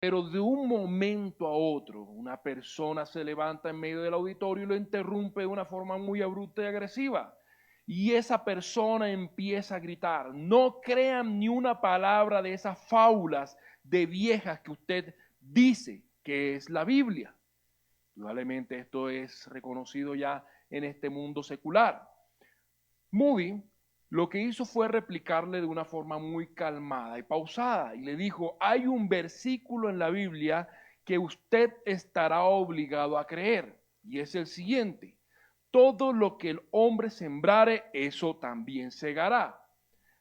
Pero de un momento a otro, una persona se levanta en medio del auditorio y lo interrumpe de una forma muy abrupta y agresiva. Y esa persona empieza a gritar: no crean ni una palabra de esas fábulas de viejas que usted dice que es la Biblia. Probablemente esto es reconocido ya en este mundo secular. Moody lo que hizo fue replicarle de una forma muy calmada y pausada y le dijo: hay un versículo en la Biblia que usted estará obligado a creer, y es el siguiente: todo lo que el hombre sembrare, eso también segará.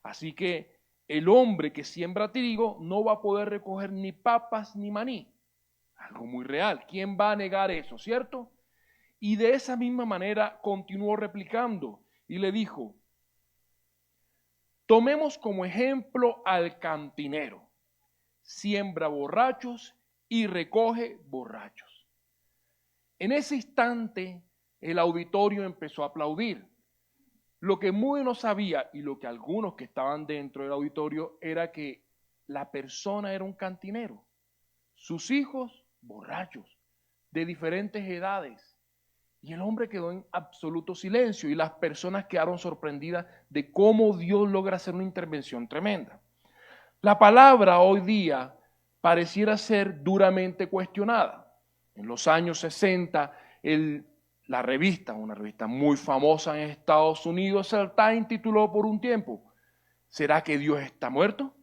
Así que el hombre que siembra trigo no va a poder recoger ni papas ni maní. Algo muy real. ¿Quién va a negar eso, cierto? Y de esa misma manera continuó replicando y le dijo: tomemos como ejemplo al cantinero. Siembra borrachos y recoge borrachos. En ese instante, el auditorio empezó a aplaudir. Lo que Moody no sabía, y lo que algunos que estaban dentro del auditorio, era que la persona era un cantinero. Sus hijos, borrachos, de diferentes edades. Y el hombre quedó en absoluto silencio y las personas quedaron sorprendidas de cómo Dios logra hacer una intervención tremenda. La palabra hoy día pareciera ser duramente cuestionada. En los años 60, la revista, una revista muy famosa en Estados Unidos, el Time, tituló por un tiempo: ¿será que Dios está muerto?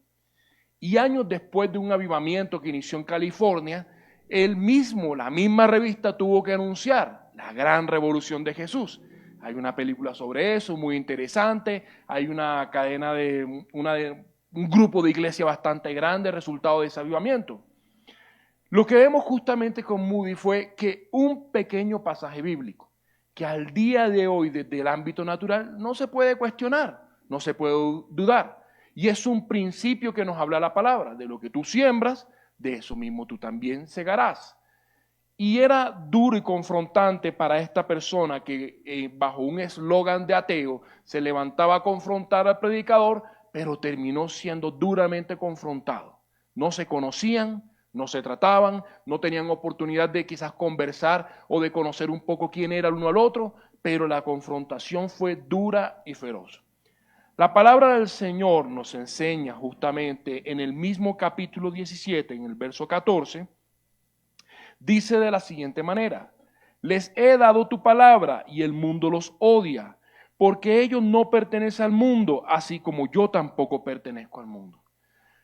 Y años después de un avivamiento que inició en California, la misma revista tuvo que anunciar la gran revolución de Jesús. Hay una película sobre eso muy interesante, hay una cadena un grupo de iglesia bastante grande, resultado de ese avivamiento. Lo que vemos justamente con Moody fue que un pequeño pasaje bíblico, que al día de hoy desde el ámbito natural no se puede cuestionar, no se puede dudar. Y es un principio que nos habla la palabra: de lo que tú siembras, de eso mismo tú también segarás. Y era duro y confrontante para esta persona que bajo un eslogan de ateo se levantaba a confrontar al predicador, pero terminó siendo duramente confrontado. No se conocían, no se trataban, no tenían oportunidad de quizás conversar o de conocer un poco quién era el uno al otro, pero la confrontación fue dura y feroz. La palabra del Señor nos enseña justamente en el mismo capítulo 17, en el verso 14, dice de la siguiente manera: les he dado tu palabra y el mundo los odia, porque ellos no pertenecen al mundo, así como yo tampoco pertenezco al mundo.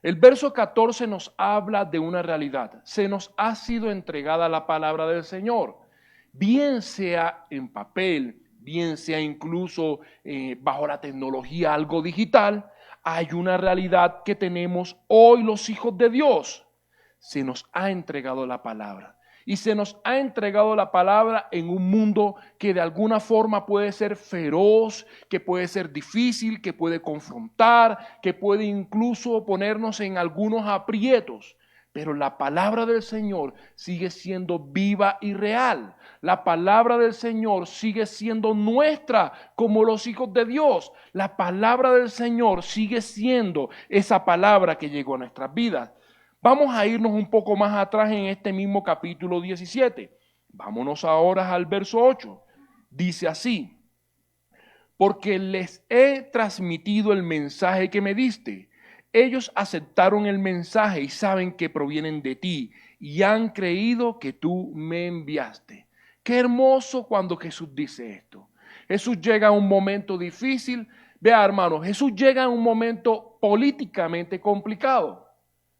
El verso 14 nos habla de una realidad: se nos ha sido entregada la palabra del Señor, bien sea en papel, bien sea incluso bajo la tecnología, algo digital. Hay una realidad que tenemos hoy los hijos de Dios: se nos ha entregado la palabra. Y se nos ha entregado la palabra en un mundo que de alguna forma puede ser feroz, que puede ser difícil, que puede confrontar, que puede incluso ponernos en algunos aprietos. Pero la palabra del Señor sigue siendo viva y real. La palabra del Señor sigue siendo nuestra como los hijos de Dios. La palabra del Señor sigue siendo esa palabra que llegó a nuestras vidas. Vamos a irnos un poco más atrás en este mismo capítulo 17. Vámonos ahora al verso 8. Dice así: porque les he transmitido el mensaje que me diste. Ellos aceptaron el mensaje y saben que provienen de ti y han creído que tú me enviaste. Qué hermoso cuando Jesús dice esto. Jesús llega a un momento difícil. Vea, hermanos, Jesús llega a un momento políticamente complicado,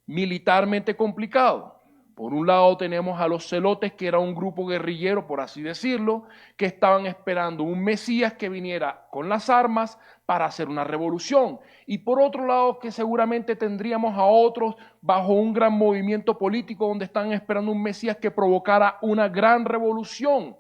militarmente complicado. Por un lado tenemos a los celotes, que era un grupo guerrillero, por así decirlo, que estaban esperando un Mesías que viniera con las armas para hacer una revolución. Y por otro lado, que seguramente tendríamos a otros bajo un gran movimiento político donde están esperando un Mesías que provocara una gran revolución,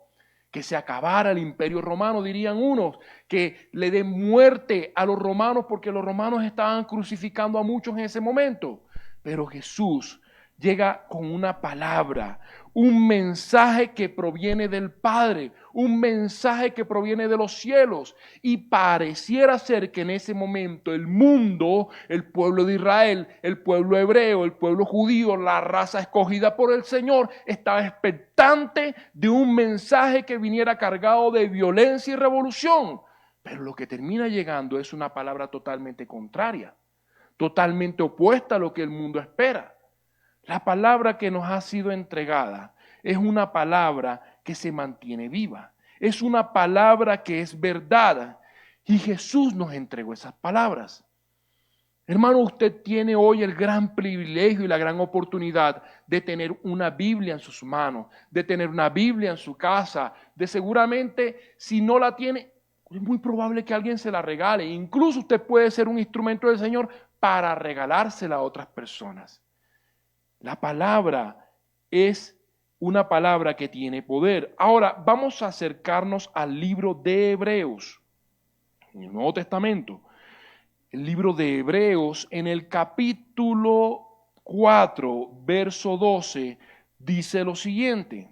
que se acabara el imperio romano, dirían unos, que le dé muerte a los romanos porque los romanos estaban crucificando a muchos en ese momento. Pero Jesús llega con una palabra, un mensaje que proviene del Padre, un mensaje que proviene de los cielos. Y pareciera ser que en ese momento el mundo, el pueblo de Israel, el pueblo hebreo, el pueblo judío, la raza escogida por el Señor, estaba expectante de un mensaje que viniera cargado de violencia y revolución. Pero lo que termina llegando es una palabra totalmente contraria, totalmente opuesta a lo que el mundo espera. La palabra que nos ha sido entregada es una palabra que se mantiene viva. Es una palabra que es verdad. Y Jesús nos entregó esas palabras. Hermano, usted tiene hoy el gran privilegio y la gran oportunidad de tener una Biblia en sus manos, de tener una Biblia en su casa, de seguramente, si no la tiene, es muy probable que alguien se la regale. Incluso usted puede ser un instrumento del Señor para regalársela a otras personas. La palabra es una palabra que tiene poder. Ahora vamos a acercarnos al libro de Hebreos, en el Nuevo Testamento. El libro de Hebreos, en el capítulo 4, verso 12, dice lo siguiente.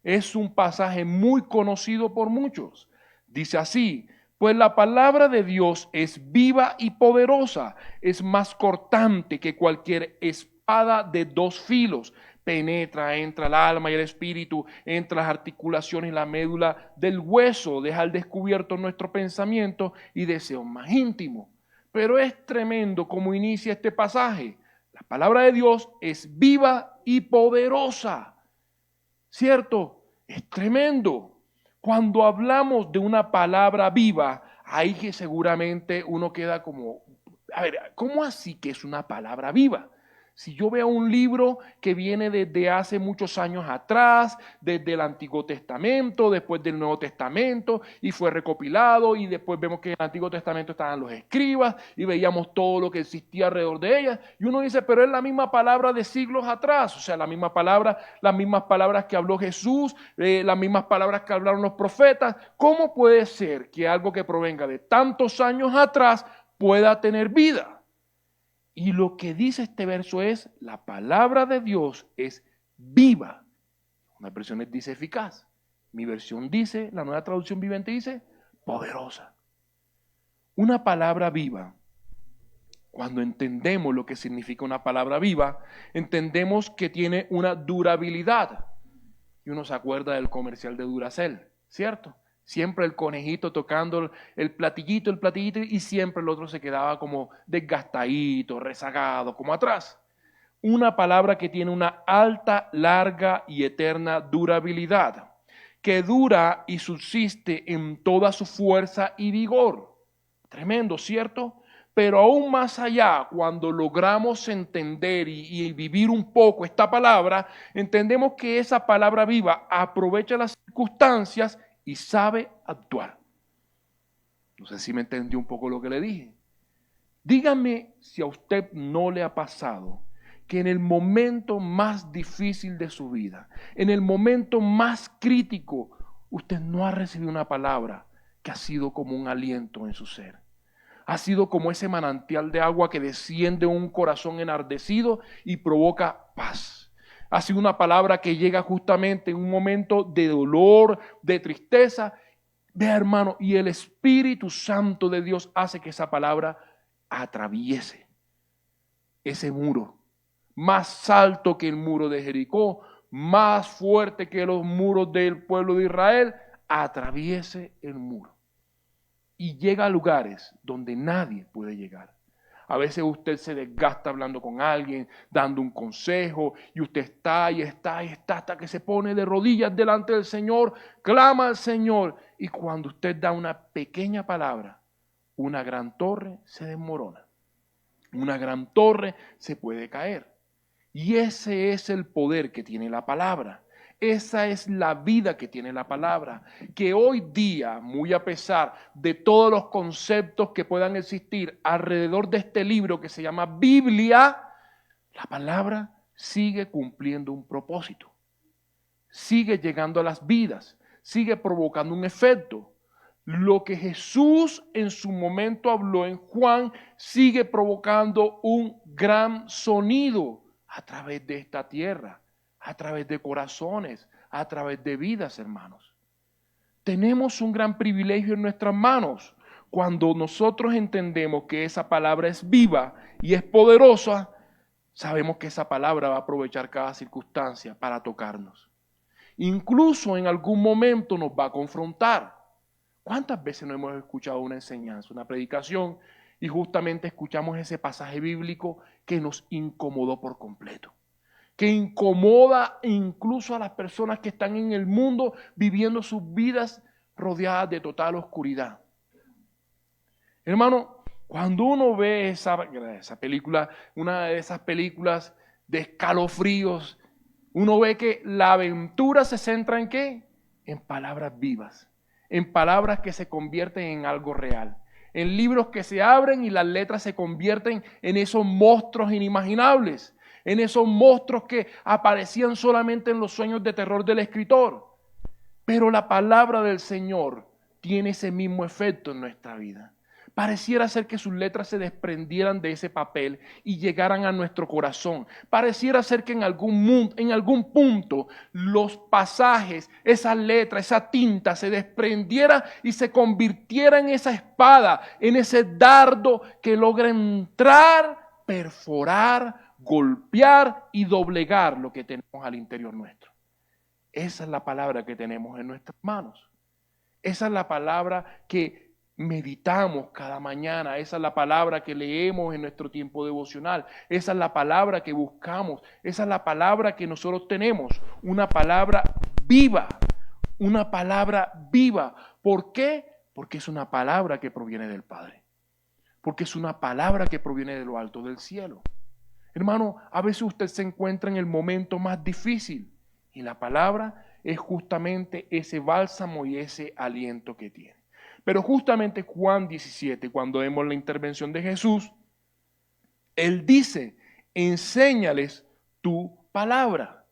Es un pasaje muy conocido por muchos. Dice así: pues la palabra de Dios es viva y poderosa, es más cortante que cualquier espada de dos filos, penetra, entra el alma y el espíritu, entra las articulaciones y la médula del hueso, deja al descubierto nuestro pensamiento y deseos más íntimos. Pero es tremendo cómo inicia este pasaje. La palabra de Dios es viva y poderosa. ¿Cierto? Es tremendo. Cuando hablamos de una palabra viva, ahí que seguramente uno queda como, a ver, ¿cómo así que es una palabra viva? Si yo veo un libro que viene desde hace muchos años atrás, desde el Antiguo Testamento, después del Nuevo Testamento, y fue recopilado, y después vemos que en el Antiguo Testamento estaban los escribas, y veíamos todo lo que existía alrededor de ellas, y uno dice, pero es la misma palabra de siglos atrás, o sea, la misma palabra, las mismas palabras que habló Jesús, las mismas palabras que hablaron los profetas. ¿Cómo puede ser que algo que provenga de tantos años atrás pueda tener vida? Y lo que dice este verso es, la palabra de Dios es viva. Una versión dice eficaz. Mi versión dice, la Nueva Traducción Viviente dice, poderosa. Una palabra viva. Cuando entendemos lo que significa una palabra viva, entendemos que tiene una durabilidad. Y uno se acuerda del comercial de Duracell, ¿cierto? Siempre el conejito tocando el platillito, y siempre el otro se quedaba como desgastadito, rezagado, como atrás. Una palabra que tiene una alta, larga y eterna durabilidad, que dura y subsiste en toda su fuerza y vigor. Tremendo, ¿cierto? Pero aún más allá, cuando logramos entender y vivir un poco esta palabra, entendemos que esa palabra viva aprovecha las circunstancias y sabe actuar. No sé si me entendió un poco lo que le dije. Dígame si a usted no le ha pasado que en el momento más difícil de su vida, en el momento más crítico, usted no ha recibido una palabra que ha sido como un aliento en su ser. Ha sido como ese manantial de agua que desciende en un corazón enardecido y provoca paz. Ha sido una palabra que llega justamente en un momento de dolor, de tristeza. Vea, hermano, y el Espíritu Santo de Dios hace que esa palabra atraviese ese muro, más alto que el muro de Jericó, más fuerte que los muros del pueblo de Israel, atraviese el muro y llega a lugares donde nadie puede llegar. A veces usted se desgasta hablando con alguien, dando un consejo, y usted está hasta que se pone de rodillas delante del Señor, clama al Señor, y cuando usted da una pequeña palabra, una gran torre se desmorona. Una gran torre se puede caer. Y ese es el poder que tiene la palabra. Esa es la vida que tiene la palabra, que hoy día, muy a pesar de todos los conceptos que puedan existir alrededor de este libro que se llama Biblia, la palabra sigue cumpliendo un propósito, sigue llegando a las vidas, sigue provocando un efecto. Lo que Jesús en su momento habló en Juan sigue provocando un gran sonido a través de esta tierra, a través de corazones, a través de vidas, hermanos. Tenemos un gran privilegio en nuestras manos. Cuando nosotros entendemos que esa palabra es viva y es poderosa, sabemos que esa palabra va a aprovechar cada circunstancia para tocarnos. Incluso en algún momento nos va a confrontar. ¿Cuántas veces no hemos escuchado una enseñanza, una predicación, y justamente escuchamos ese pasaje bíblico que nos incomodó por completo? Que incomoda incluso a las personas que están en el mundo viviendo sus vidas rodeadas de total oscuridad. Hermano, cuando uno ve esa película, una de esas películas de escalofríos, uno ve que la aventura se centra ¿en qué? En palabras vivas, en palabras que se convierten en algo real, en libros que se abren y las letras se convierten en esos monstruos inimaginables, en esos monstruos que aparecían solamente en los sueños de terror del escritor. Pero la palabra del Señor tiene ese mismo efecto en nuestra vida. Pareciera ser que sus letras se desprendieran de ese papel y llegaran a nuestro corazón. Pareciera ser que en algún punto los pasajes, esas letras, esa tinta se desprendiera y se convirtiera en esa espada, en ese dardo que logra entrar, perforar, golpear y doblegar lo que tenemos al interior nuestro. Esa es la palabra que tenemos en nuestras manos. Esa es la palabra que meditamos cada mañana. Esa es la palabra que leemos en nuestro tiempo devocional. Esa es la palabra que buscamos. Esa es la palabra que nosotros tenemos. Una palabra viva. Una palabra viva. ¿Por qué? Porque es una palabra que proviene del Padre. Porque es una palabra que proviene de lo alto del cielo. Hermano, a veces usted se encuentra en el momento más difícil y la palabra es justamente ese bálsamo y ese aliento que tiene. Pero justamente Juan 17, cuando vemos la intervención de Jesús, Él dice, enséñales tu palabra.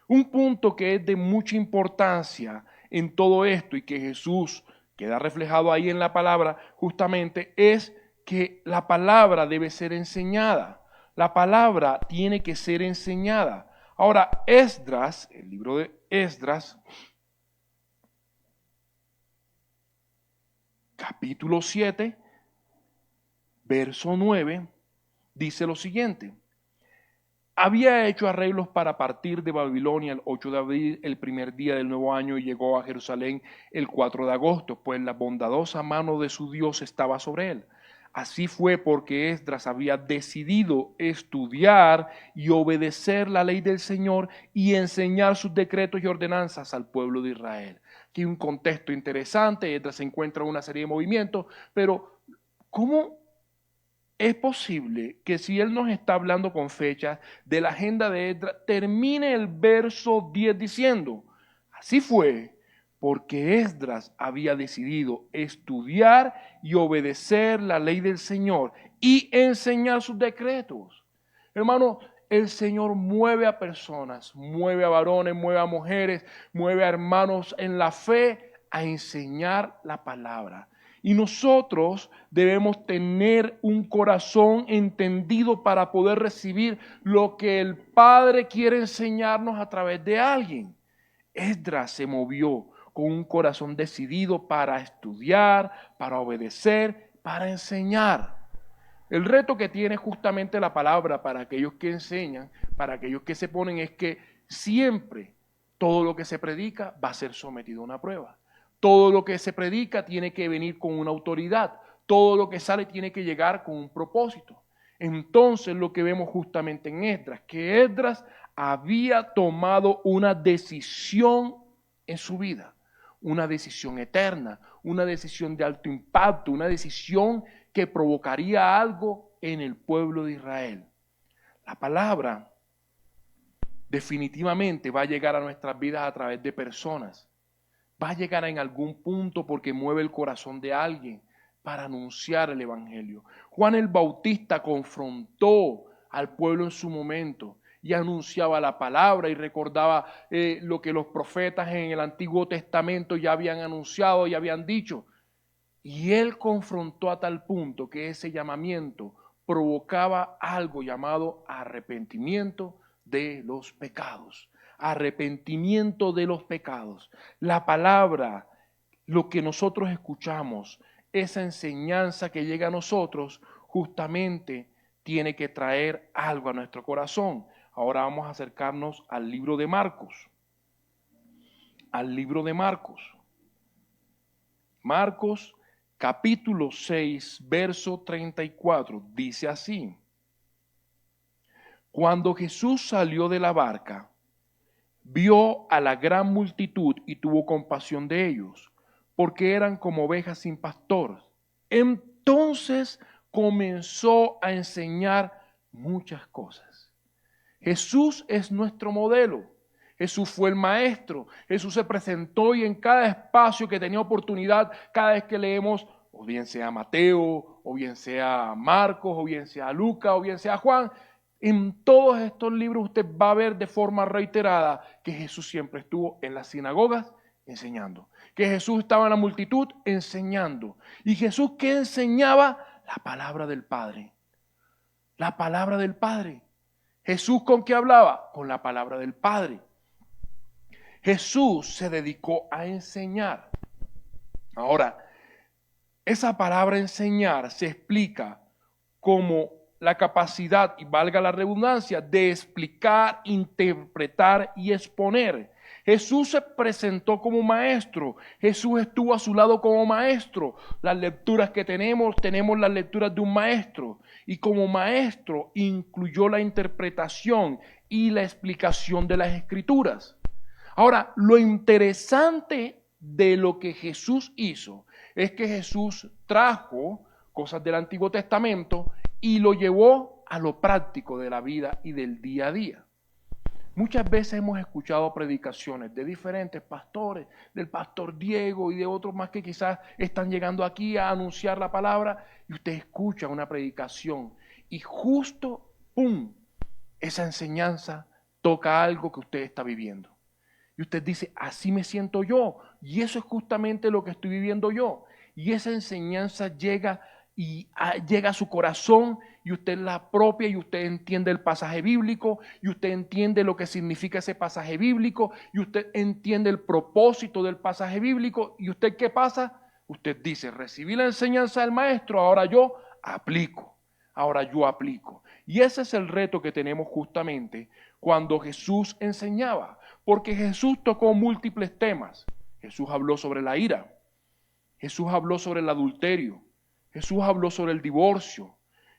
Un punto que es de mucha importancia en todo esto y que Jesús queda reflejado ahí en la palabra, justamente es que la palabra debe ser enseñada. La palabra tiene que ser enseñada. Ahora, Esdras, el libro de Esdras, capítulo 7, verso 9, dice lo siguiente. Había hecho arreglos para partir de Babilonia el 8 de abril, el primer día del nuevo año, y llegó a Jerusalén el 4 de agosto, pues la bondadosa mano de su Dios estaba sobre él. Así fue porque Esdras había decidido estudiar y obedecer la ley del Señor y enseñar sus decretos y ordenanzas al pueblo de Israel. Aquí hay un contexto interesante. Esdras se encuentra en una serie de movimientos, pero ¿cómo es posible que si él nos está hablando con fechas de la agenda de Esdras, termine el verso 10 diciendo, así fue porque Esdras había decidido estudiar y obedecer la ley del Señor y enseñar sus decretos? Hermano, el Señor mueve a personas, mueve a varones, mueve a mujeres, mueve a hermanos en la fe a enseñar la palabra. Y nosotros debemos tener un corazón entendido para poder recibir lo que el Padre quiere enseñarnos a través de alguien. Esdras se movió con un corazón decidido para estudiar, para obedecer, para enseñar. El reto que tiene justamente la palabra para aquellos que enseñan, para aquellos que se ponen, es que siempre todo lo que se predica va a ser sometido a una prueba. Todo lo que se predica tiene que venir con una autoridad. Todo lo que sale tiene que llegar con un propósito. Entonces lo que vemos justamente en Esdras, que Esdras había tomado una decisión en su vida, una decisión eterna, una decisión de alto impacto, una decisión que provocaría algo en el pueblo de Israel. La palabra definitivamente va a llegar a nuestras vidas a través de personas. Va a llegar en algún punto porque mueve el corazón de alguien para anunciar el Evangelio. Juan el Bautista confrontó al pueblo en su momento y anunciaba la palabra y recordaba lo que los profetas en el Antiguo Testamento ya habían anunciado y habían dicho. Y él confrontó a tal punto que ese llamamiento provocaba algo llamado arrepentimiento de los pecados. Arrepentimiento de los pecados. La palabra, lo que nosotros escuchamos, esa enseñanza que llega a nosotros, justamente tiene que traer algo a nuestro corazón. Ahora vamos a acercarnos al libro de Marcos. Al libro de Marcos. Marcos capítulo 6, verso 34, dice así: Cuando Jesús salió de la barca, vio a la gran multitud y tuvo compasión de ellos, porque eran como ovejas sin pastor. Entonces comenzó a enseñar muchas cosas. Jesús es nuestro modelo. Jesús fue el maestro. Jesús se presentó y en cada espacio que tenía oportunidad, cada vez que leemos, o bien sea Mateo, o bien sea Marcos, o bien sea Lucas, o bien sea Juan, en todos estos libros usted va a ver de forma reiterada que Jesús siempre estuvo en las sinagogas enseñando. Que Jesús estaba en la multitud enseñando. Y Jesús, ¿qué enseñaba? La palabra del Padre. La palabra del Padre. Jesús, ¿con qué hablaba? Con la palabra del Padre. Jesús se dedicó a enseñar. Ahora, esa palabra enseñar se explica como la capacidad, y valga la redundancia, de explicar, interpretar y exponer. Jesús se presentó como maestro. Jesús estuvo a su lado como maestro. Las lecturas que tenemos las lecturas de un maestro. Y como maestro incluyó la interpretación y la explicación de las Escrituras. Ahora, lo interesante de lo que Jesús hizo es que Jesús trajo cosas del Antiguo Testamento y lo llevó a lo práctico de la vida y del día a día. Muchas veces hemos escuchado predicaciones de diferentes pastores, del pastor Diego y de otros más que quizás están llegando aquí a anunciar la palabra, y usted escucha una predicación y justo, ¡pum!, esa enseñanza toca algo que usted está viviendo. Y usted dice, así me siento yo, y eso es justamente lo que estoy viviendo yo. Y esa enseñanza llega a su corazón, y usted la apropia, y usted entiende el pasaje bíblico, y usted entiende lo que significa ese pasaje bíblico, y usted entiende el propósito del pasaje bíblico. ¿Y usted qué pasa? Usted dice, recibí la enseñanza del maestro, ahora yo aplico. Y ese es el reto que tenemos justamente cuando Jesús enseñaba. Porque Jesús tocó múltiples temas. Jesús habló sobre la ira. Jesús habló sobre el adulterio. Jesús habló sobre el divorcio.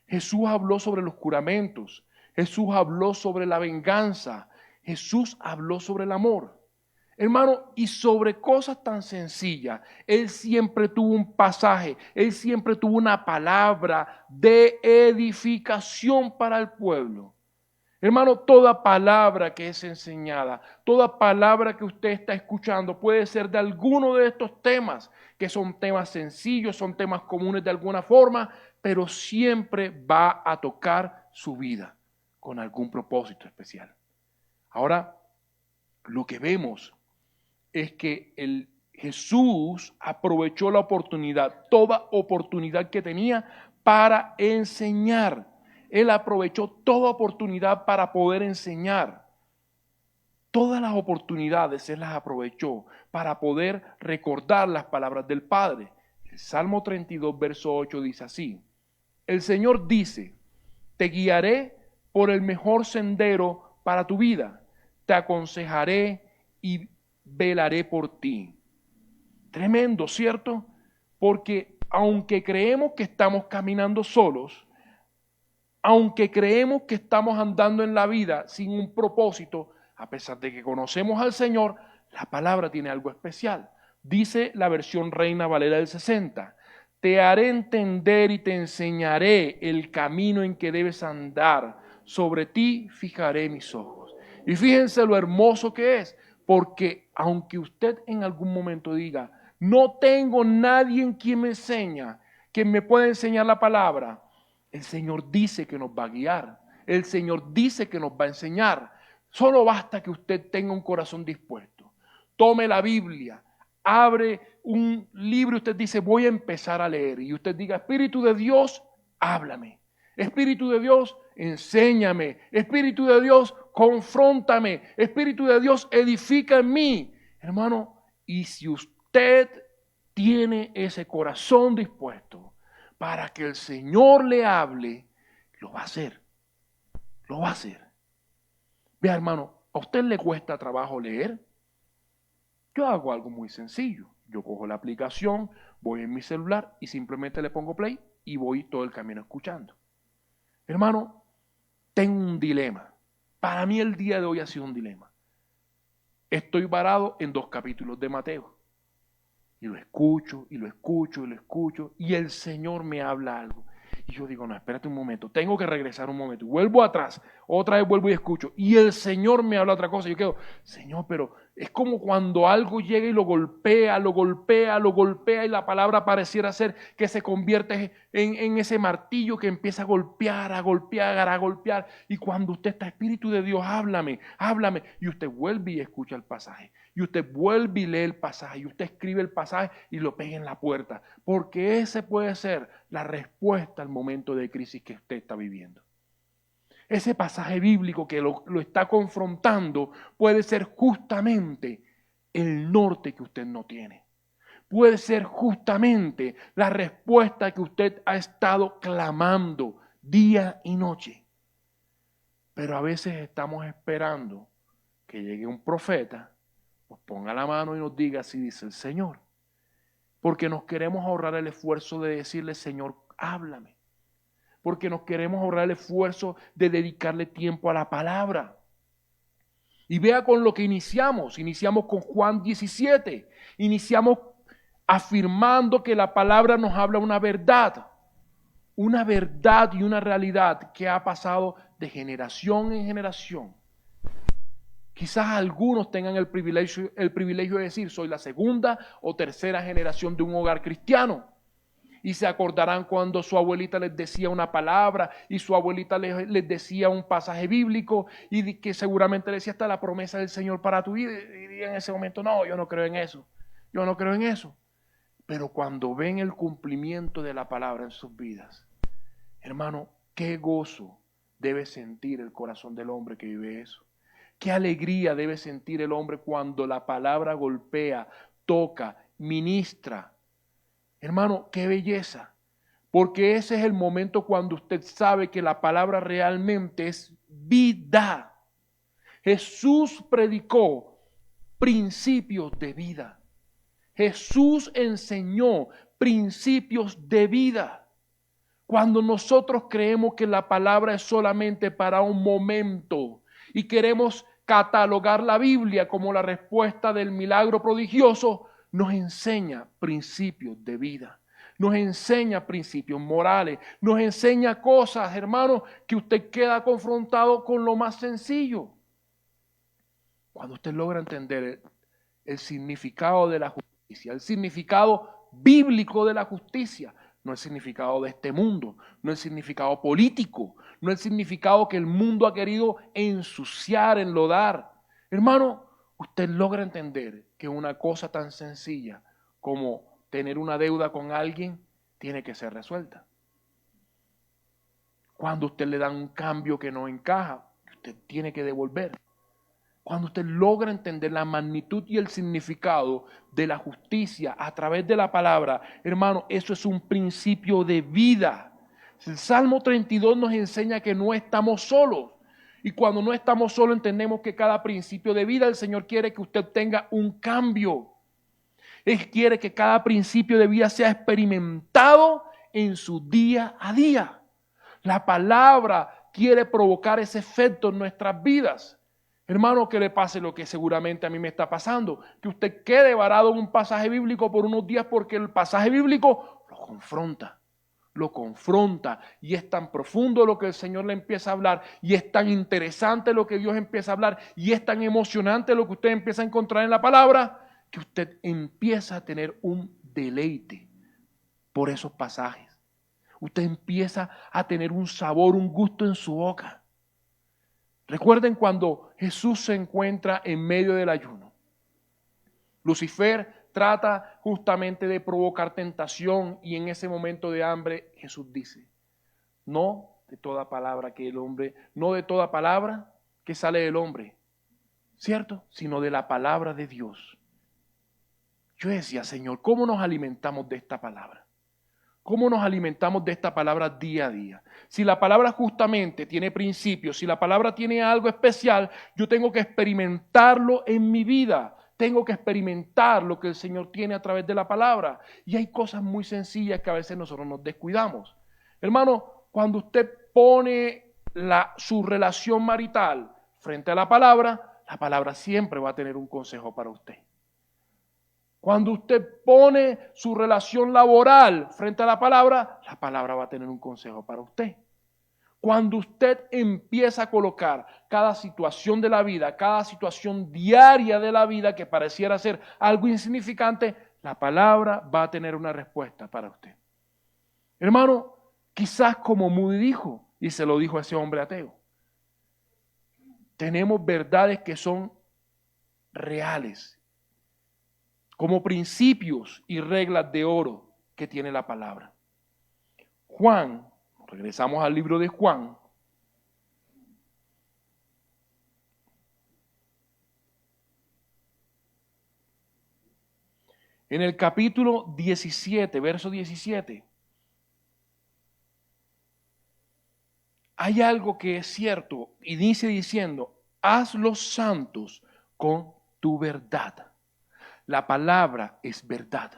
Jesús habló sobre los juramentos. Jesús habló sobre la venganza. Jesús habló sobre el amor. Hermano, y sobre cosas tan sencillas, Él siempre tuvo un pasaje, Él siempre tuvo una palabra de edificación para el pueblo. Hermano, toda palabra que es enseñada, toda palabra que usted está escuchando puede ser de alguno de estos temas, que son temas sencillos, son temas comunes de alguna forma, pero siempre va a tocar su vida con algún propósito especial. Ahora, lo que vemos es que Jesús aprovechó la oportunidad, toda oportunidad que tenía para enseñar. Él aprovechó toda oportunidad para poder enseñar. Todas las oportunidades Él las aprovechó para poder recordar las palabras del Padre. El Salmo 32, verso 8 dice así: el Señor dice, te guiaré por el mejor sendero para tu vida, te aconsejaré y velaré por ti. Tremendo, ¿cierto? Porque aunque creemos que estamos caminando solos, aunque creemos que estamos andando en la vida sin un propósito, a pesar de que conocemos al Señor, la palabra tiene algo especial. Dice la versión Reina Valera del 60, te haré entender y te enseñaré el camino en que debes andar, sobre ti fijaré mis ojos. Y fíjense lo hermoso que es, porque aunque usted en algún momento diga, no tengo nadie en quien me enseña, quien me pueda enseñar la palabra, el Señor dice que nos va a guiar. El Señor dice que nos va a enseñar. Solo basta que usted tenga un corazón dispuesto. Tome la Biblia, abre un libro y usted dice, voy a empezar a leer. Y usted diga, Espíritu de Dios, háblame. Espíritu de Dios, enséñame. Espíritu de Dios, confróntame. Espíritu de Dios, edifica en mí. Hermano, y si usted tiene ese corazón dispuesto para que el Señor le hable, lo va a hacer. Lo va a hacer. Vea, hermano, ¿a usted le cuesta trabajo leer? Yo hago algo muy sencillo. Yo cojo la aplicación, voy en mi celular y simplemente le pongo play y voy todo el camino escuchando. Hermano, tengo un dilema. Para mí el día de hoy ha sido un dilema. Estoy varado en 2 capítulos de Mateo. Y lo escucho, y lo escucho, y lo escucho, y el Señor me habla algo. Y yo digo, no, espérate un momento, tengo que regresar un momento. Y vuelvo atrás, otra vez vuelvo y escucho. Y el Señor me habla otra cosa. Y yo quedo, Señor, pero es como cuando algo llega y lo golpea, lo golpea, lo golpea, y la palabra pareciera ser que se convierte en ese martillo que empieza a golpear, a golpear, a golpear. Y cuando usted está, Espíritu de Dios, háblame, háblame. Y usted vuelve y escucha el pasaje. Y usted vuelve y lee el pasaje, y usted escribe el pasaje y lo pega en la puerta. Porque ese puede ser la respuesta al momento de crisis que usted está viviendo. Ese pasaje bíblico que lo está confrontando puede ser justamente el norte que usted no tiene. Puede ser justamente la respuesta que usted ha estado clamando día y noche. Pero a veces estamos esperando que llegue un profeta, nos ponga la mano y nos diga así dice el Señor. Porque nos queremos ahorrar el esfuerzo de decirle, Señor, háblame. Porque nos queremos ahorrar el esfuerzo de dedicarle tiempo a la palabra. Y vea con lo que iniciamos. Iniciamos con Juan 17. Iniciamos afirmando que la palabra nos habla una verdad y una realidad que ha pasado de generación en generación. Quizás algunos tengan el privilegio de decir, soy la segunda o tercera generación de un hogar cristiano. Y se acordarán cuando su abuelita les decía una palabra y su abuelita les decía un pasaje bíblico y que seguramente les decía hasta la promesa del Señor para tu vida. Y en ese momento, no, yo no creo en eso. Yo no creo en eso. Pero cuando ven el cumplimiento de la palabra en sus vidas, hermano, qué gozo debe sentir el corazón del hombre que vive eso. Qué alegría debe sentir el hombre cuando la palabra golpea, toca, ministra. Hermano, qué belleza. Porque ese es el momento cuando usted sabe que la palabra realmente es vida. Jesús predicó principios de vida. Jesús enseñó principios de vida. Cuando nosotros creemos que la palabra es solamente para un momento y queremos catalogar la Biblia como la respuesta del milagro prodigioso, nos enseña principios de vida, nos enseña principios morales, nos enseña cosas, hermano, que usted queda confrontado con lo más sencillo. Cuando usted logra entender el significado de la justicia, el significado bíblico de la justicia, no el significado de este mundo, no el significado político, no el significado que el mundo ha querido ensuciar, enlodar. Hermano, usted logra entender que una cosa tan sencilla como tener una deuda con alguien tiene que ser resuelta. Cuando usted le da un cambio que no encaja, usted tiene que devolver. Cuando usted logra entender la magnitud y el significado de la justicia a través de la palabra, hermano, eso es un principio de vida. El Salmo 32 nos enseña que no estamos solos. Y cuando no estamos solos entendemos que cada principio de vida el Señor quiere que usted tenga un cambio. Él quiere que cada principio de vida sea experimentado en su día a día. La palabra quiere provocar ese efecto en nuestras vidas. Hermano, que le pase lo que seguramente a mí me está pasando, que usted quede varado en un pasaje bíblico por unos días porque el pasaje bíblico lo confronta y es tan profundo lo que el Señor le empieza a hablar y es tan interesante lo que Dios empieza a hablar y es tan emocionante lo que usted empieza a encontrar en la palabra que usted empieza a tener un deleite por esos pasajes. Usted empieza a tener un sabor, un gusto en su boca. Recuerden cuando Jesús se encuentra en medio del ayuno. Lucifer trata justamente de provocar tentación y en ese momento de hambre Jesús dice, no de toda palabra que el hombre, no de toda palabra que sale del hombre, ¿cierto? Sino de la palabra de Dios. Yo decía, Señor, ¿cómo nos alimentamos de esta palabra? ¿Cómo nos alimentamos de esta palabra día a día? Si la palabra justamente tiene principios, si la palabra tiene algo especial, yo tengo que experimentarlo en mi vida. Tengo que experimentar lo que el Señor tiene a través de la palabra. Y hay cosas muy sencillas que a veces nosotros nos descuidamos. Hermano, cuando usted pone su relación marital frente a la palabra siempre va a tener un consejo para usted. Cuando usted pone su relación laboral frente a la palabra va a tener un consejo para usted. Cuando usted empieza a colocar cada situación de la vida, cada situación diaria de la vida que pareciera ser algo insignificante, la palabra va a tener una respuesta para usted. Hermano, quizás como Moody dijo, y se lo dijo a ese hombre ateo, tenemos verdades que son reales, como principios y reglas de oro que tiene la palabra. Juan, regresamos al libro de Juan. En el capítulo 17, verso 17, hay algo que es cierto, y dice diciendo, hazlos santos con tu verdad. La palabra es verdad.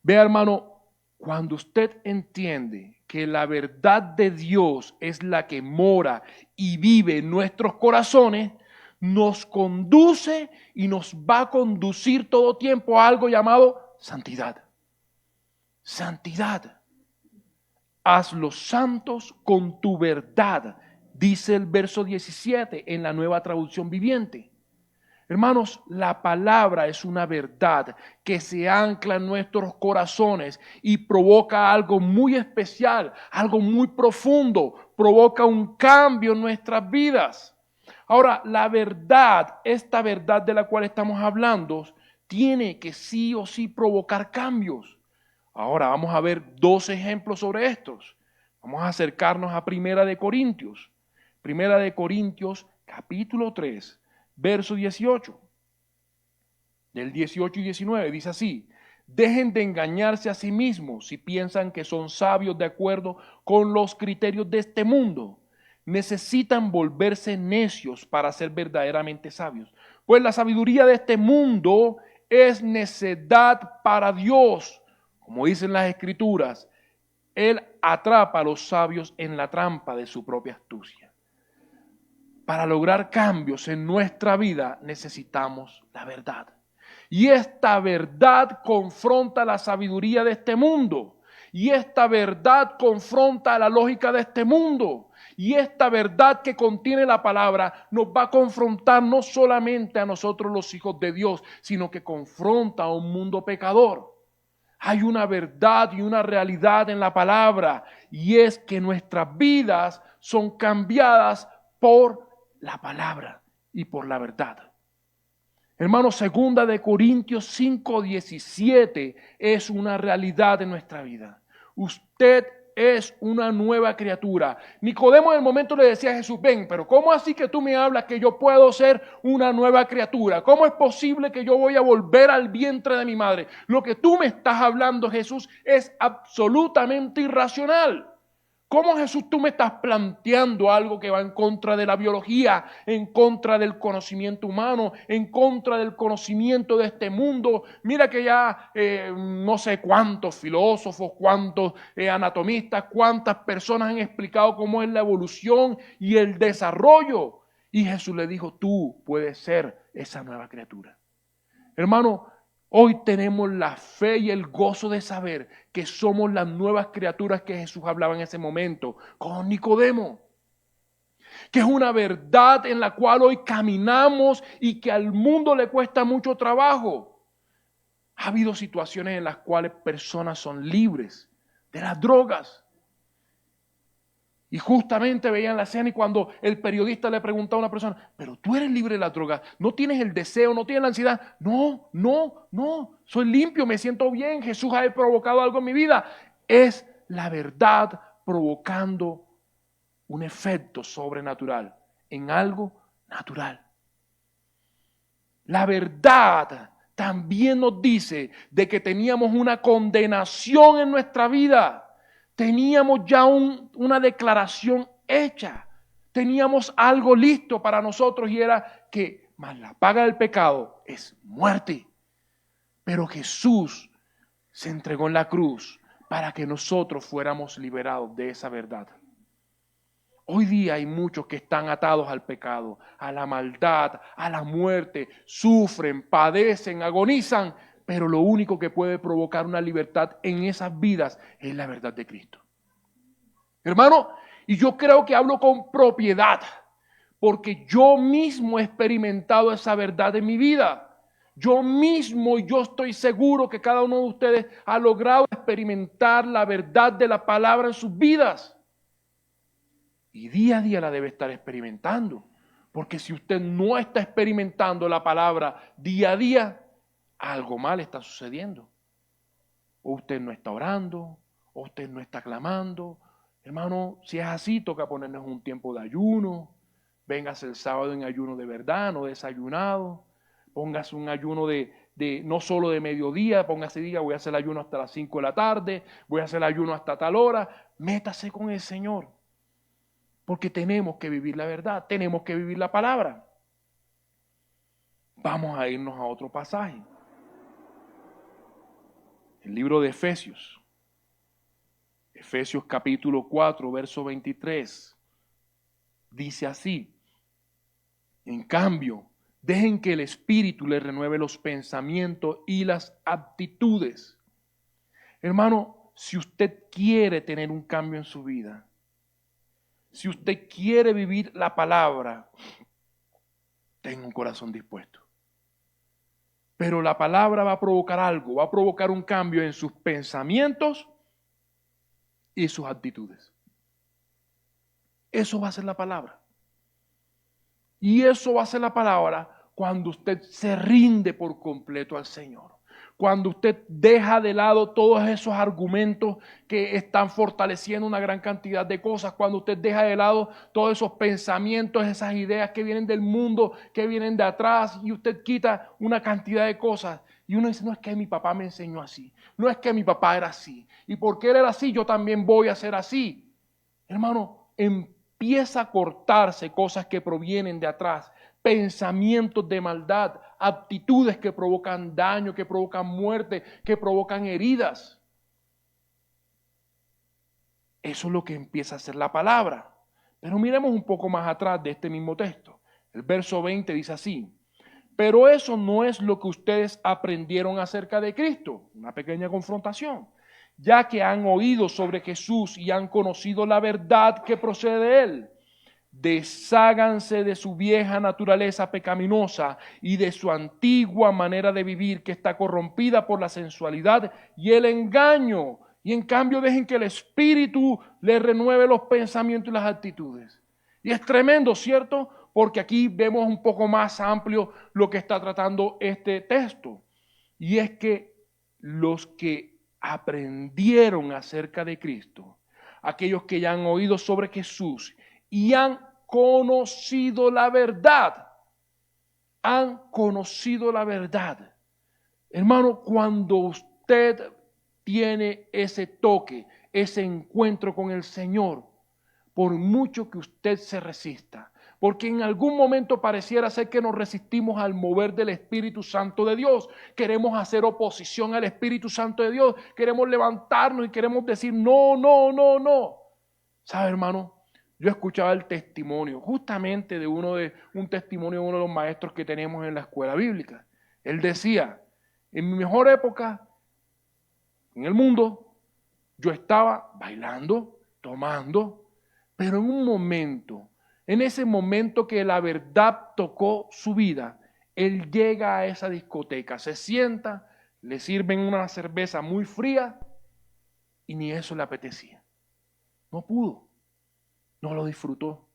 Vea, hermano, cuando usted entiende que la verdad de Dios es la que mora y vive en nuestros corazones, nos conduce y nos va a conducir todo tiempo a algo llamado santidad. Santidad. Hazlos santos con tu verdad, dice el verso 17 en la Nueva Traducción Viviente. Hermanos, la palabra es una verdad que se ancla en nuestros corazones y provoca algo muy especial, algo muy profundo, provoca un cambio en nuestras vidas. Ahora, la verdad, esta verdad de la cual estamos hablando, tiene que sí o sí provocar cambios. Ahora vamos a ver 2 ejemplos sobre estos. Vamos a acercarnos a Primera de Corintios. Primera de Corintios, capítulo 3. Verso 18, del 18 y 19, dice así: dejen de engañarse a sí mismos si piensan que son sabios de acuerdo con los criterios de este mundo. Necesitan volverse necios para ser verdaderamente sabios. Pues la sabiduría de este mundo es necedad para Dios. Como dicen las Escrituras, Él atrapa a los sabios en la trampa de su propia astucia. Para lograr cambios en nuestra vida necesitamos la verdad. Y esta verdad confronta la sabiduría de este mundo. Y esta verdad confronta la lógica de este mundo. Y esta verdad que contiene la palabra nos va a confrontar no solamente a nosotros los hijos de Dios, sino que confronta a un mundo pecador. Hay una verdad y una realidad en la palabra, y es que nuestras vidas son cambiadas por la palabra y por la verdad. Hermanos, 2 de Corintios 5:17 es una realidad en nuestra vida. Usted es una nueva criatura. Nicodemo en el momento le decía a Jesús: ven, pero ¿cómo así que tú me hablas que yo puedo ser una nueva criatura? ¿Cómo es posible que yo voy a volver al vientre de mi madre? Lo que tú me estás hablando, Jesús, es absolutamente irracional. ¿Cómo, Jesús, tú me estás planteando algo que va en contra de la biología, en contra del conocimiento humano, en contra del conocimiento de este mundo? Mira que ya no sé cuántos filósofos, cuántos anatomistas, cuántas personas han explicado cómo es la evolución y el desarrollo. Y Jesús le dijo: tú puedes ser esa nueva criatura. Hermano, hoy tenemos la fe y el gozo de saber que somos las nuevas criaturas que Jesús hablaba en ese momento con Nicodemo. Que es una verdad en la cual hoy caminamos y que al mundo le cuesta mucho trabajo. Ha habido situaciones en las cuales personas son libres de las drogas. Y justamente veían la escena y cuando el periodista le preguntaba a una persona: pero tú eres libre de las drogas, no tienes el deseo, no tienes la ansiedad. No, soy limpio, me siento bien, Jesús ha provocado algo en mi vida. Es la verdad provocando un efecto sobrenatural en algo natural. La verdad también nos dice de que teníamos una condenación en nuestra vida. Teníamos ya una declaración hecha. Teníamos algo listo para nosotros y era que más la paga del pecado es muerte. Pero Jesús se entregó en la cruz para que nosotros fuéramos liberados de esa verdad. Hoy día hay muchos que están atados al pecado, a la maldad, a la muerte, sufren, padecen, agonizan, pero lo único que puede provocar una libertad en esas vidas es la verdad de Cristo. Hermano, y yo creo que hablo con propiedad, porque yo mismo he experimentado esa verdad en mi vida. Yo mismo, yo estoy seguro que cada uno de ustedes ha logrado experimentar la verdad de la palabra en sus vidas. Y día a día la debe estar experimentando. Porque si usted no está experimentando la palabra día a día, algo mal está sucediendo. O usted no está orando, o usted no está clamando. Hermano, si es así, toca ponernos un tiempo de ayuno. Véngase el sábado en ayuno de verdad, no desayunado. Póngase un ayuno de no solo de mediodía, póngase día, voy a hacer el ayuno hasta las 5 de la tarde, voy a hacer el ayuno hasta tal hora. Métase con el Señor. Porque tenemos que vivir la verdad, tenemos que vivir la palabra. Vamos a irnos a otro pasaje. El libro de Efesios. Efesios capítulo 4, verso 23. Dice así: en cambio, dejen que el Espíritu les renueve los pensamientos y las aptitudes. Hermano, si usted quiere tener un cambio en su vida, si usted quiere vivir la palabra, tenga un corazón dispuesto. Pero la palabra va a provocar algo, va a provocar un cambio en sus pensamientos y sus actitudes. Eso va a ser la palabra. Y eso va a ser la palabra cuando usted se rinde por completo al Señor. Cuando usted deja de lado todos esos argumentos que están fortaleciendo una gran cantidad de cosas, cuando usted deja de lado todos esos pensamientos, esas ideas que vienen del mundo, que vienen de atrás, y usted quita una cantidad de cosas. Y uno dice, no es que mi papá me enseñó así, no es que mi papá era así, y porque él era así, yo también voy a ser así. Hermano, empieza a cortarse cosas que provienen de atrás, pensamientos de maldad, actitudes que provocan daño, que provocan muerte, que provocan heridas. Eso es lo que empieza a hacer la palabra. Pero miremos un poco más atrás de este mismo texto. El verso 20 dice así: pero eso no es lo que ustedes aprendieron acerca de Cristo. Una pequeña confrontación. Ya que han oído sobre Jesús y han conocido la verdad que procede de Él. Desháganse de su vieja naturaleza pecaminosa y de su antigua manera de vivir que está corrompida por la sensualidad y el engaño. Y en cambio dejen que el Espíritu les renueve los pensamientos y las actitudes. Y es tremendo, ¿cierto? Porque aquí vemos un poco más amplio lo que está tratando este texto. Y es que los que aprendieron acerca de Cristo, aquellos que ya han oído sobre Jesús y han conocido la verdad. Han conocido la verdad. Hermano, cuando usted tiene ese toque, ese encuentro con el Señor, por mucho que usted se resista, porque en algún momento pareciera ser que nos resistimos al mover del Espíritu Santo de Dios, queremos hacer oposición al Espíritu Santo de Dios, queremos levantarnos y queremos decir no, no, no, no. ¿Sabe, hermano? Yo escuchaba el testimonio, justamente de un testimonio de uno de los maestros que tenemos en la escuela bíblica. Él decía, en mi mejor época en el mundo, yo estaba bailando, tomando, pero en un momento, en ese momento que la verdad tocó su vida, él llega a esa discoteca, se sienta, le sirven una cerveza muy fría y ni eso le apetecía. No pudo. No lo disfrutó.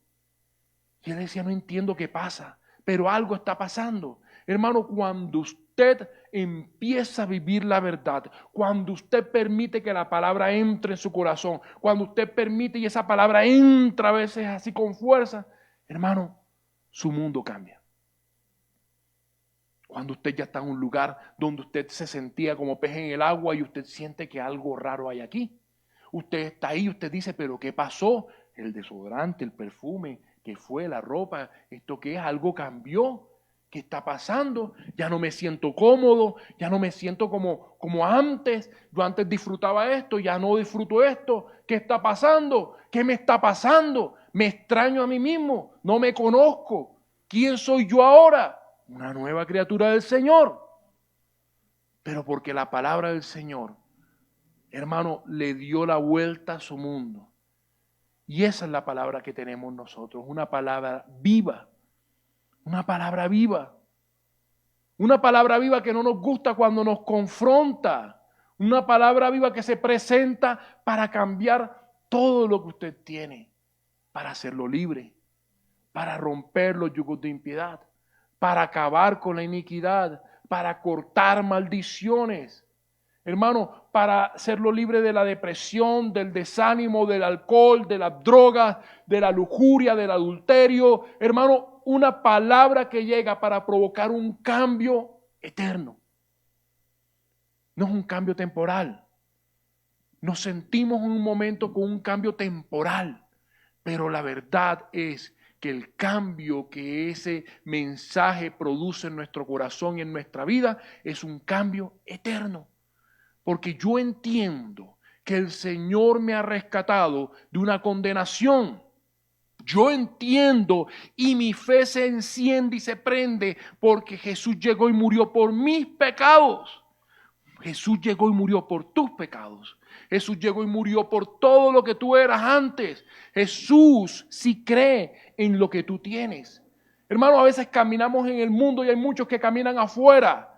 Y él decía, no entiendo qué pasa, pero algo está pasando. Hermano, cuando usted empieza a vivir la verdad, cuando usted permite que la palabra entre en su corazón, cuando usted permite y esa palabra entra a veces así con fuerza, hermano, su mundo cambia. Cuando usted ya está en un lugar donde usted se sentía como pez en el agua y usted siente que algo raro hay aquí. Usted está ahí, usted dice, pero ¿qué pasó? El desodorante, el perfume, ¿qué fue? La ropa, ¿esto qué es? Algo cambió. ¿Qué está pasando? Ya no me siento cómodo, ya no me siento como antes. Yo antes disfrutaba esto, ya no disfruto esto. ¿Qué está pasando? ¿Qué me está pasando? Me extraño a mí mismo, no me conozco. ¿Quién soy yo ahora? Una nueva criatura del Señor. Pero porque la palabra del Señor, hermano, le dio la vuelta a su mundo. Y esa es la palabra que tenemos nosotros, una palabra viva. Una palabra viva. Una palabra viva que no nos gusta cuando nos confronta. Una palabra viva que se presenta para cambiar todo lo que usted tiene. Para hacerlo libre. Para romper los yugos de impiedad. Para acabar con la iniquidad. Para cortar maldiciones. Hermano, para hacerlo libre de la depresión, del desánimo, del alcohol, de las drogas, de la lujuria, del adulterio. Hermano, una palabra que llega para provocar un cambio eterno. No es un cambio temporal. Nos sentimos en un momento con un cambio temporal, pero la verdad es que el cambio que ese mensaje produce en nuestro corazón y en nuestra vida es un cambio eterno. Porque yo entiendo que el Señor me ha rescatado de una condenación. Yo entiendo y mi fe se enciende y se prende porque Jesús llegó y murió por mis pecados. Jesús llegó y murió por tus pecados. Jesús llegó y murió por todo lo que tú eras antes. Jesús sí cree en lo que tú tienes. Hermano, a veces caminamos en el mundo y hay muchos que caminan afuera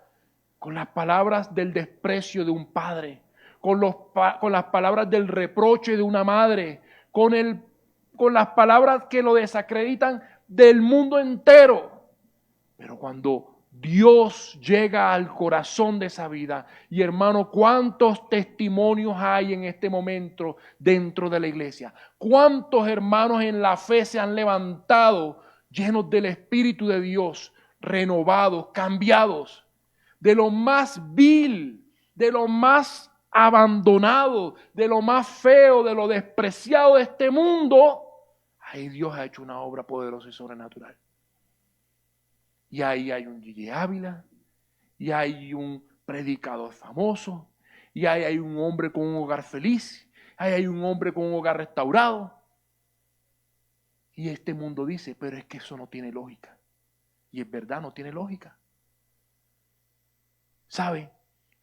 con las palabras del desprecio de un padre, con las palabras del reproche de una madre, con las palabras que lo desacreditan del mundo entero. Pero cuando Dios llega al corazón de esa vida, y hermano, ¿cuántos testimonios hay en este momento dentro de la iglesia? ¿Cuántos hermanos en la fe se han levantado llenos del Espíritu de Dios, renovados, cambiados? De lo más vil, de lo más abandonado, de lo más feo, de lo despreciado de este mundo, ahí Dios ha hecho una obra poderosa y sobrenatural. Y ahí hay un Gigi Ávila, y hay un predicador famoso, y ahí hay un hombre con un hogar feliz, ahí hay un hombre con un hogar restaurado. Y este mundo dice, pero es que eso no tiene lógica. Y es verdad, no tiene lógica. ¿Sabe?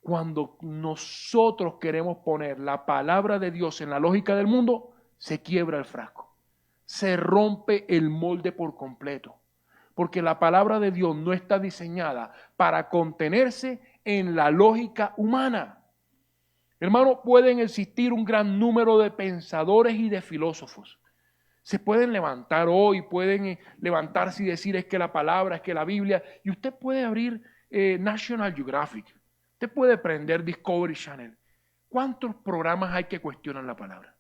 Cuando nosotros queremos poner la palabra de Dios en la lógica del mundo, se quiebra el frasco. Se rompe el molde por completo. Porque la palabra de Dios no está diseñada para contenerse en la lógica humana. Hermano, pueden existir un gran número de pensadores y de filósofos. Se pueden levantar hoy, pueden levantarse y decir es que la palabra, es que la Biblia, y usted puede abrir National Geographic, usted puede prender Discovery Channel. ¿Cuántos programas hay que cuestionan la palabra?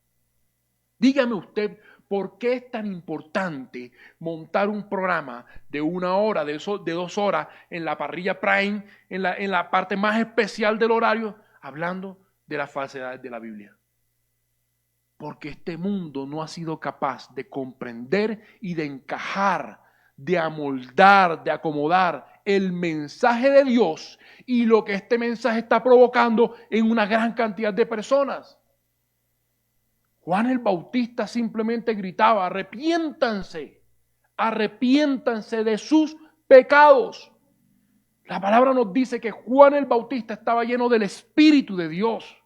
Dígame usted, ¿por qué es tan importante montar un programa de 1 hora, de 2 horas, en la parrilla prime, en la parte más especial del horario, hablando de las falsedades de la Biblia? Porque este mundo no ha sido capaz de comprender y de encajar, de amoldar, de acomodar el mensaje de Dios y lo que este mensaje está provocando en una gran cantidad de personas. Juan el Bautista simplemente gritaba, arrepiéntanse, arrepiéntanse de sus pecados. La palabra nos dice que Juan el Bautista estaba lleno del Espíritu de Dios.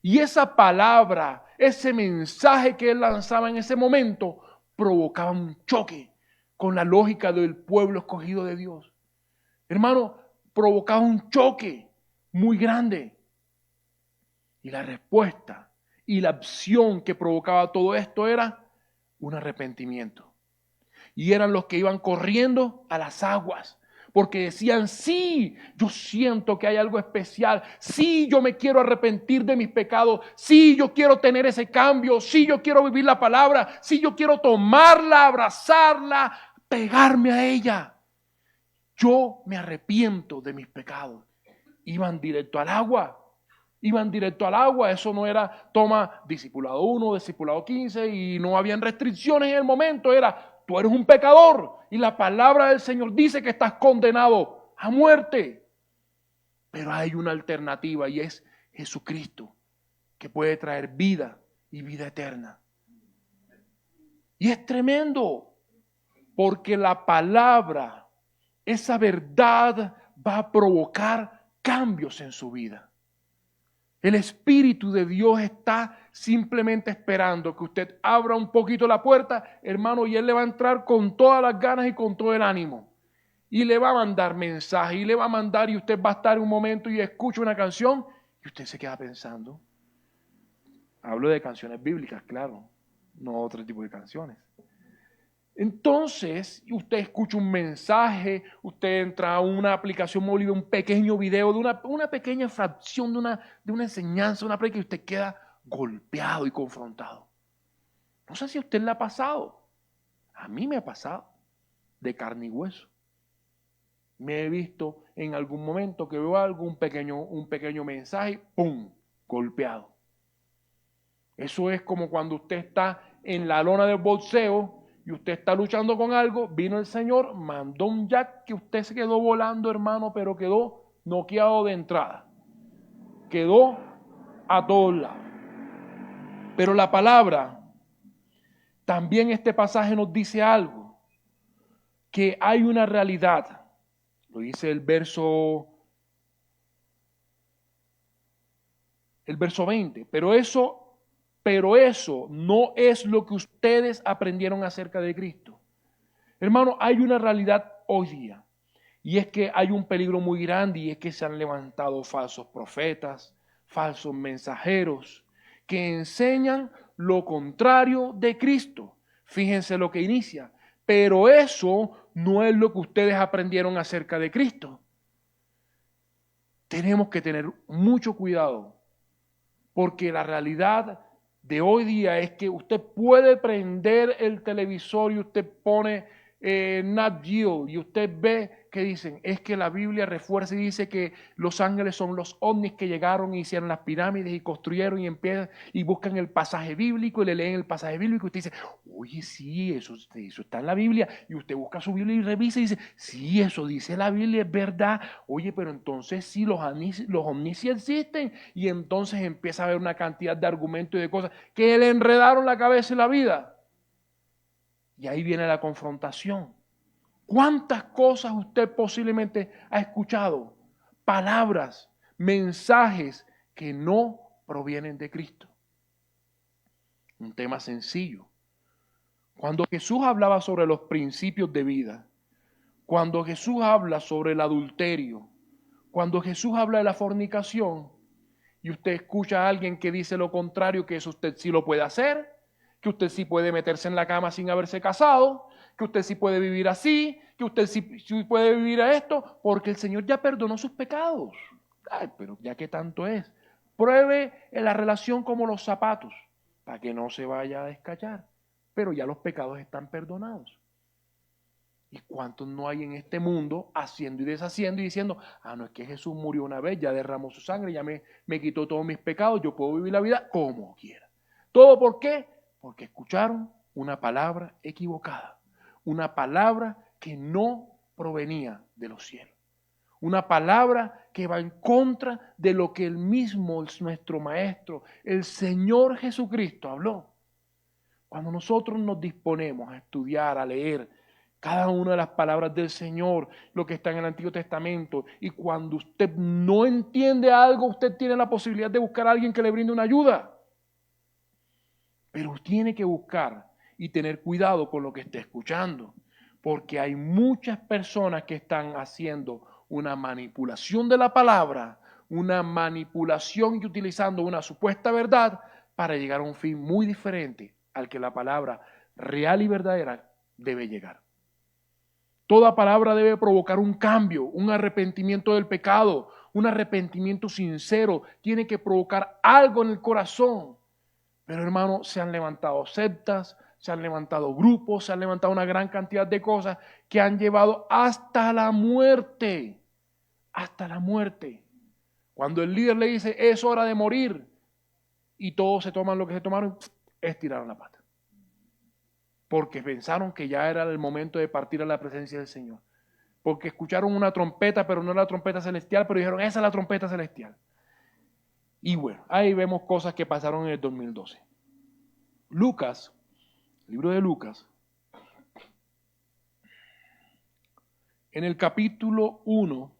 Y esa palabra, ese mensaje que él lanzaba en ese momento, provocaba un choque con la lógica del pueblo escogido de Dios. Hermano, provocaba un choque muy grande. Y la respuesta y la acción que provocaba todo esto era un arrepentimiento. Y eran los que iban corriendo a las aguas, porque decían, sí, yo siento que hay algo especial, sí, yo me quiero arrepentir de mis pecados, sí, yo quiero tener ese cambio, sí, yo quiero vivir la palabra, sí, yo quiero tomarla, abrazarla, pegarme a ella. Yo me arrepiento de mis pecados. Iban directo al agua. Iban directo al agua. Eso no era toma discipulado 1, discipulado 15 y no habían restricciones en el momento. Era, tú eres un pecador y la palabra del Señor dice que estás condenado a muerte. Pero hay una alternativa y es Jesucristo, que puede traer vida y vida eterna. Y es tremendo, porque la palabra, esa verdad va a provocar cambios en su vida. El Espíritu de Dios está simplemente esperando que usted abra un poquito la puerta, hermano, y Él le va a entrar con todas las ganas y con todo el ánimo. Y le va a mandar mensajes, y le va a mandar, y usted va a estar un momento y escucha una canción, y usted se queda pensando. Hablo de canciones bíblicas, claro, no otro tipo de canciones. Entonces, usted escucha un mensaje, usted entra a una aplicación móvil, un pequeño video de una pequeña fracción de una enseñanza, una prédica, y usted queda golpeado y confrontado. No sé si a usted le ha pasado. A mí me ha pasado, de carne y hueso. Me he visto en algún momento que veo algo, un pequeño mensaje, ¡pum!, golpeado. Eso es como cuando usted está en la lona del boxeo y usted está luchando con algo, vino el Señor, mandó un jack que usted se quedó volando, hermano, pero quedó noqueado de entrada. Quedó a todos lados. Pero la palabra, también este pasaje nos dice algo, que hay una realidad. Lo dice el verso 20, pero eso no es lo que ustedes aprendieron acerca de Cristo. Hermano, hay una realidad hoy día, y es que hay un peligro muy grande, y es que se han levantado falsos profetas, falsos mensajeros, que enseñan lo contrario de Cristo. Fíjense lo que inicia, pero eso no es lo que ustedes aprendieron acerca de Cristo. Tenemos que tener mucho cuidado, porque la realidad de hoy día es que usted puede prender el televisor y usted pone Nat Geo y usted ve que dicen, es que la Biblia refuerza y dice que los ángeles son los ovnis que llegaron y hicieron las pirámides y construyeron y empiezan y buscan el pasaje bíblico y le leen el pasaje bíblico y usted dice, oye, sí, eso está en la Biblia, y usted busca su Biblia y revisa y dice, sí, eso dice la Biblia, es verdad. Oye, pero entonces sí, los ovnis sí existen, y entonces empieza a haber una cantidad de argumentos y de cosas que le enredaron la cabeza y la vida. Y ahí viene la confrontación. ¿Cuántas cosas usted posiblemente ha escuchado? Palabras, mensajes que no provienen de Cristo. Un tema sencillo. Cuando Jesús hablaba sobre los principios de vida, cuando Jesús habla sobre el adulterio, cuando Jesús habla de la fornicación, y usted escucha a alguien que dice lo contrario, que eso usted sí lo puede hacer, que usted sí puede meterse en la cama sin haberse casado, que usted sí puede vivir así, que usted sí puede vivir a esto, porque el Señor ya perdonó sus pecados. Ay, pero ya que tanto es. Pruebe en la relación como los zapatos, para que no se vaya a descallar. Pero ya los pecados están perdonados. ¿Y cuántos no hay en este mundo haciendo y deshaciendo y diciendo, no, es que Jesús murió una vez, ya derramó su sangre, ya me quitó todos mis pecados, yo puedo vivir la vida como quiera? ¿Todo por qué? Porque escucharon una palabra equivocada, una palabra que no provenía de los cielos, una palabra que va en contra de lo que el mismo, nuestro Maestro, el Señor Jesucristo habló. Cuando nosotros nos disponemos a estudiar, a leer cada una de las palabras del Señor, lo que está en el Antiguo Testamento, y cuando usted no entiende algo, usted tiene la posibilidad de buscar a alguien que le brinde una ayuda. Pero tiene que buscar y tener cuidado con lo que esté escuchando, porque hay muchas personas que están haciendo una manipulación de la palabra, una manipulación y utilizando una supuesta verdad para llegar a un fin muy diferente al que la palabra real y verdadera debe llegar. Toda palabra debe provocar un cambio, un arrepentimiento del pecado, un arrepentimiento sincero. Tiene que provocar algo en el corazón. Pero hermano, se han levantado sectas, se han levantado grupos, se han levantado una gran cantidad de cosas que han llevado hasta la muerte. Hasta la muerte. Cuando el líder le dice, es hora de morir, y todos se toman lo que se tomaron, estiraron la pata. Porque pensaron que ya era el momento de partir a la presencia del Señor. Porque escucharon una trompeta, pero no la trompeta celestial, pero dijeron, esa es la trompeta celestial. Y bueno, ahí vemos cosas que pasaron en el 2012. Lucas, el libro de Lucas, en el capítulo 1,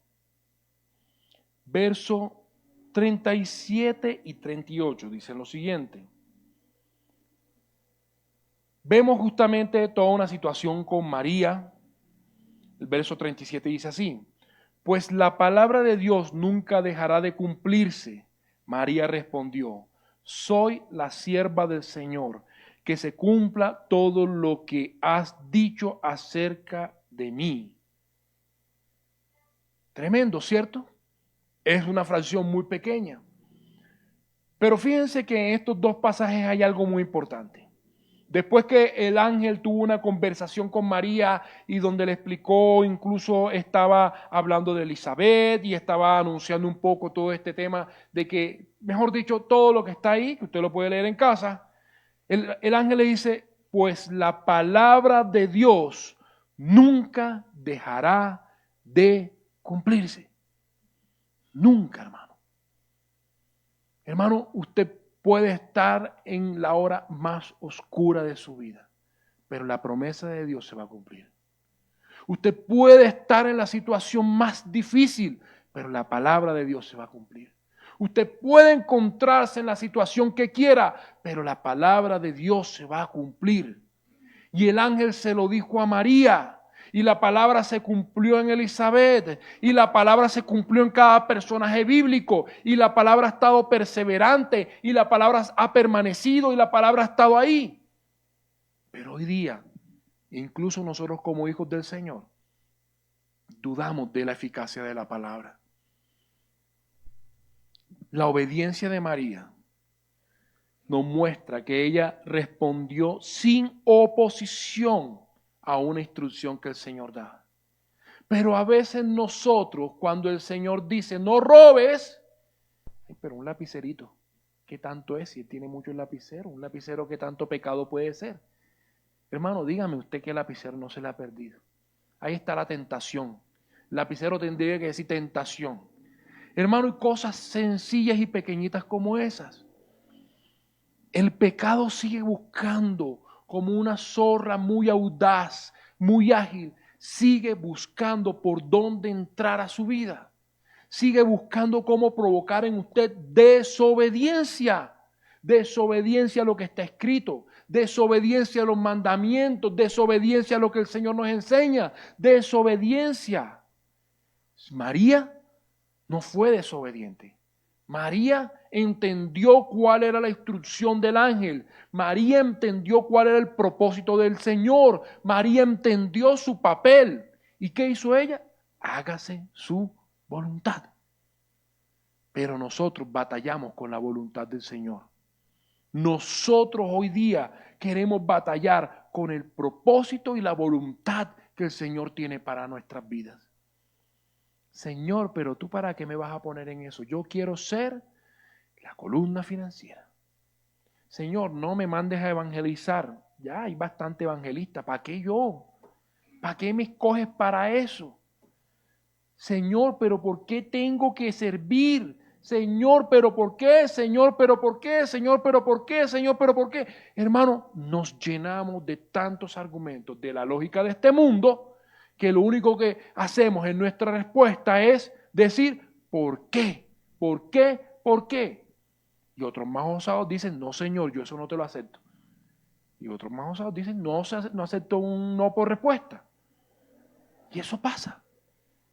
verso 37 y 38, dice lo siguiente. Vemos justamente toda una situación con María. El verso 37 dice así, pues la palabra de Dios nunca dejará de cumplirse. María respondió, soy la sierva del Señor, que se cumpla todo lo que has dicho acerca de mí. Tremendo, ¿cierto? Es una fracción muy pequeña. Pero fíjense que en estos dos pasajes hay algo muy importante. Después que el ángel tuvo una conversación con María y donde le explicó, incluso estaba hablando de Elizabeth y estaba anunciando un poco todo este tema de que, mejor dicho, todo lo que está ahí, que usted lo puede leer en casa, el ángel le dice, pues la palabra de Dios nunca dejará de cumplirse. Nunca, hermano. Hermano, usted puede estar en la hora más oscura de su vida, pero la promesa de Dios se va a cumplir. Usted puede estar en la situación más difícil, pero la palabra de Dios se va a cumplir. Usted puede encontrarse en la situación que quiera, pero la palabra de Dios se va a cumplir. Y el ángel se lo dijo a María. Y la palabra se cumplió en Elizabeth. Y la palabra se cumplió en cada personaje bíblico. Y la palabra ha estado perseverante. Y la palabra ha permanecido. Y la palabra ha estado ahí. Pero hoy día, incluso nosotros como hijos del Señor, dudamos de la eficacia de la palabra. La obediencia de María nos muestra que ella respondió sin oposición a una instrucción que el Señor da. Pero a veces nosotros, cuando el Señor dice, no robes, pero un lapicerito, ¿qué tanto es? Si él tiene mucho el lapicero, un lapicero, ¿qué tanto pecado puede ser? Hermano, dígame usted que el lapicero no se le ha perdido. Ahí está la tentación. El lapicero tendría que decir tentación. Hermano, y cosas sencillas y pequeñitas como esas. El pecado sigue buscando como una zorra muy audaz, muy ágil, sigue buscando por dónde entrar a su vida. Sigue buscando cómo provocar en usted desobediencia. Desobediencia a lo que está escrito, desobediencia a los mandamientos, desobediencia a lo que el Señor nos enseña, desobediencia. María no fue desobediente. María entendió cuál era la instrucción del ángel. María entendió cuál era el propósito del Señor. María entendió su papel. ¿Y qué hizo ella? Hágase su voluntad. Pero nosotros batallamos con la voluntad del Señor. Nosotros hoy día queremos batallar con el propósito y la voluntad que el Señor tiene para nuestras vidas. Señor, pero tú ¿para qué me vas a poner en eso? Yo quiero ser la columna financiera. Señor, no me mandes a evangelizar. Ya hay bastante evangelista. ¿Para qué yo? ¿Para qué me escoges para eso? Señor, pero ¿por qué tengo que servir? Señor, pero ¿por qué? Señor, pero ¿por qué? Señor, pero ¿por qué? Señor, pero ¿por qué? Hermano, nos llenamos de tantos argumentos de la lógica de este mundo que lo único que hacemos en nuestra respuesta es decir, ¿por qué? ¿Por qué? ¿Por qué? Y otros más osados dicen, no Señor, yo eso no te lo acepto. Y otros más osados dicen, no acepto un no por respuesta. Y eso pasa.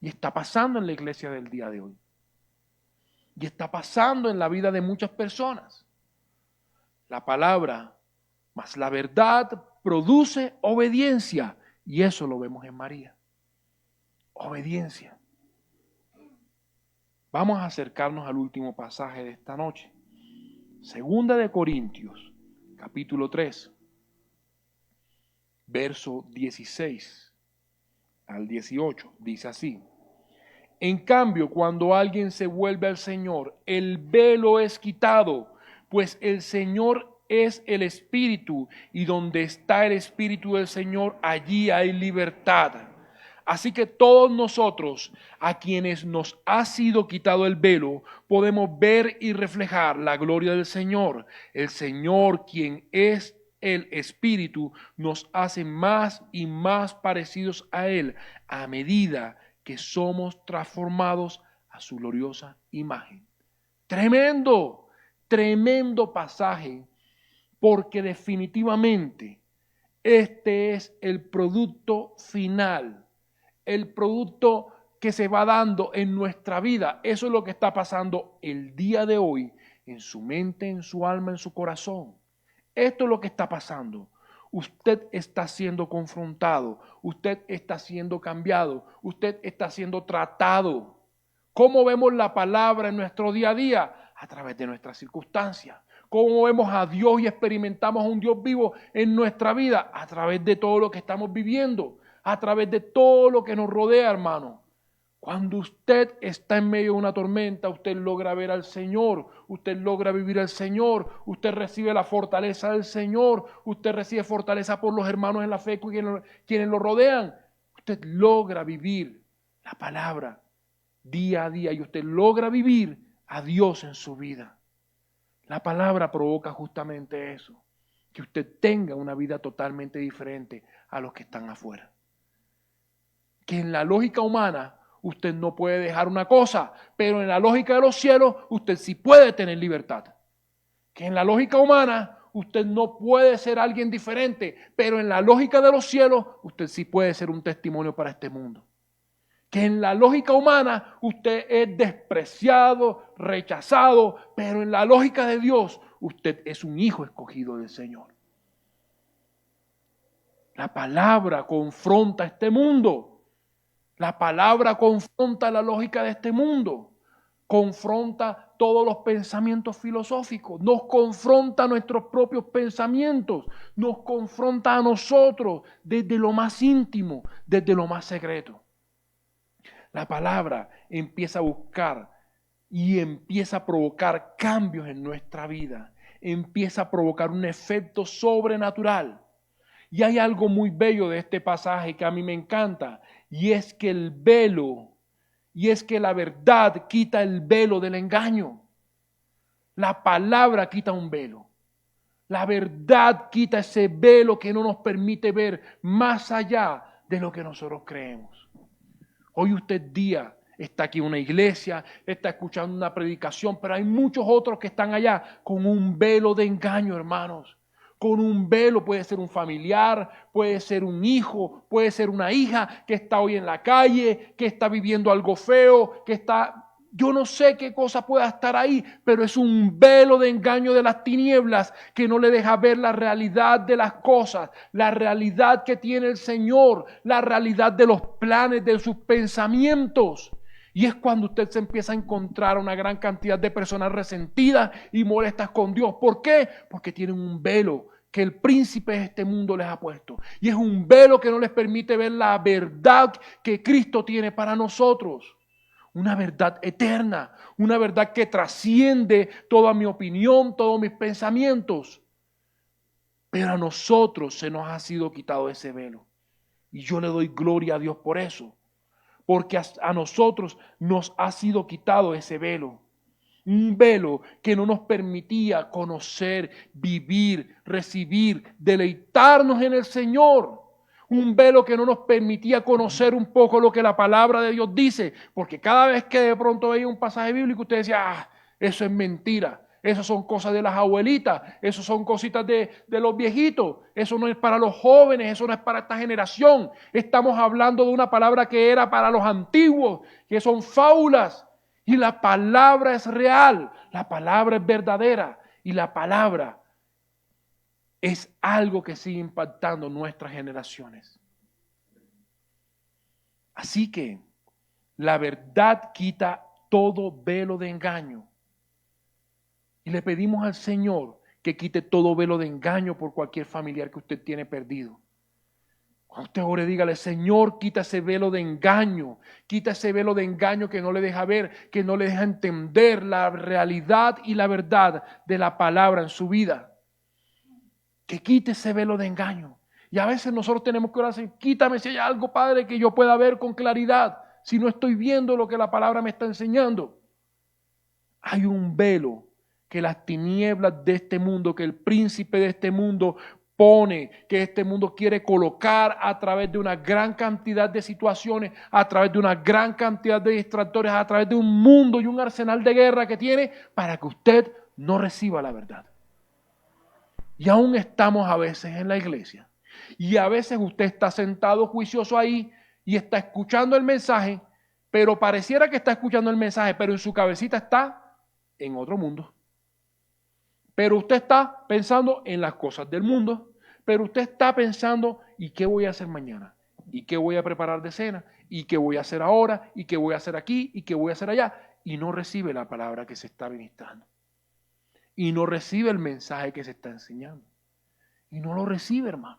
Y está pasando en la iglesia del día de hoy. Y está pasando en la vida de muchas personas. La palabra más la verdad produce obediencia. Y eso lo vemos en María. Obediencia. Vamos a acercarnos al último pasaje de esta noche. Segunda de Corintios, capítulo 3, verso 16 al 18. Dice así: en cambio, cuando alguien se vuelve al Señor, el velo es quitado, pues el Señor es el Espíritu, y donde está el Espíritu del Señor, allí hay libertad. Así que todos nosotros, a quienes nos ha sido quitado el velo, podemos ver y reflejar la gloria del Señor. El Señor, quien es el Espíritu, nos hace más y más parecidos a Él a medida que somos transformados a su gloriosa imagen. Tremendo, tremendo pasaje, porque definitivamente este es el producto final, el producto que se va dando en nuestra vida. Eso es lo que está pasando el día de hoy en su mente, en su alma, en su corazón. Esto es lo que está pasando. Usted está siendo confrontado, usted está siendo cambiado, usted está siendo tratado. ¿Cómo vemos la palabra en nuestro día a día? A través de nuestras circunstancias. ¿Cómo vemos a Dios y experimentamos a un Dios vivo en nuestra vida? A través de todo lo que estamos viviendo, a través de todo lo que nos rodea, hermano. Cuando usted está en medio de una tormenta, usted logra ver al Señor, usted logra vivir al Señor, usted recibe la fortaleza del Señor, usted recibe fortaleza por los hermanos en la fe quienes lo rodean. Usted logra vivir la palabra día a día y usted logra vivir a Dios en su vida. La palabra provoca justamente eso, que usted tenga una vida totalmente diferente a los que están afuera. Que en la lógica humana usted no puede dejar una cosa, pero en la lógica de los cielos usted sí puede tener libertad. Que en la lógica humana usted no puede ser alguien diferente, pero en la lógica de los cielos usted sí puede ser un testimonio para este mundo. Que en la lógica humana usted es despreciado, rechazado, pero en la lógica de Dios usted es un hijo escogido del Señor. La palabra confronta a este mundo. La palabra confronta la lógica de este mundo, confronta todos los pensamientos filosóficos, nos confronta nuestros propios pensamientos, nos confronta a nosotros desde lo más íntimo, desde lo más secreto. La palabra empieza a buscar y empieza a provocar cambios en nuestra vida, empieza a provocar un efecto sobrenatural. Y hay algo muy bello de este pasaje que a mí me encanta, y es que el velo, y es que la verdad quita el velo del engaño. La palabra quita un velo. La verdad quita ese velo que no nos permite ver más allá de lo que nosotros creemos. Hoy usted día está aquí en una iglesia, está escuchando una predicación, pero hay muchos otros que están allá con un velo de engaño, hermanos. Con un velo, puede ser un familiar, puede ser un hijo, puede ser una hija que está hoy en la calle, que está viviendo algo feo, que está, yo no sé qué cosa pueda estar ahí, pero es un velo de engaño de las tinieblas que no le deja ver la realidad de las cosas, la realidad que tiene el Señor, la realidad de los planes, de sus pensamientos. Y es cuando usted se empieza a encontrar una gran cantidad de personas resentidas y molestas con Dios. ¿Por qué? Porque tienen un velo que el príncipe de este mundo les ha puesto. Y es un velo que no les permite ver la verdad que Cristo tiene para nosotros. Una verdad eterna, una verdad que trasciende toda mi opinión, todos mis pensamientos. Pero a nosotros se nos ha sido quitado ese velo. Y yo le doy gloria a Dios por eso. Porque a nosotros nos ha sido quitado ese velo. Un velo que no nos permitía conocer, vivir, recibir, deleitarnos en el Señor. Un velo que no nos permitía conocer un poco lo que la palabra de Dios dice. Porque cada vez que de pronto veía un pasaje bíblico, usted decía, eso es mentira. Eso son cosas de las abuelitas, eso son cositas de los viejitos, eso no es para los jóvenes, eso no es para esta generación. Estamos hablando de una palabra que era para los antiguos, que son fábulas. Y la palabra es real, la palabra es verdadera y la palabra es algo que sigue impactando nuestras generaciones. Así que la verdad quita todo velo de engaño. Y le pedimos al Señor que quite todo velo de engaño por cualquier familiar que usted tiene perdido. Cuando usted ore, dígale: Señor, quita ese velo de engaño que no le deja ver, que no le deja entender la realidad y la verdad de la palabra en su vida. Que quite ese velo de engaño. Y a veces nosotros tenemos que orar así: quítame si hay algo, Padre, que yo pueda ver con claridad, si no estoy viendo lo que la palabra me está enseñando. Hay un velo que las tinieblas de este mundo, que el príncipe de este mundo pone, que este mundo quiere colocar a través de una gran cantidad de situaciones, a través de una gran cantidad de distractores, a través de un mundo y un arsenal de guerra que tiene para que usted no reciba la verdad. Y aún estamos a veces en la iglesia y a veces usted está sentado juicioso ahí y está escuchando el mensaje, pero pareciera que está escuchando el mensaje, pero en su cabecita está en otro mundo. Pero usted está pensando en las cosas del mundo, pero usted está pensando: ¿y qué voy a hacer mañana? ¿Y qué voy a preparar de cena? ¿Y qué voy a hacer ahora? ¿Y qué voy a hacer aquí? ¿Y qué voy a hacer allá? Y no recibe la palabra que se está ministrando. Y no recibe el mensaje que se está enseñando. Y no lo recibe, hermano.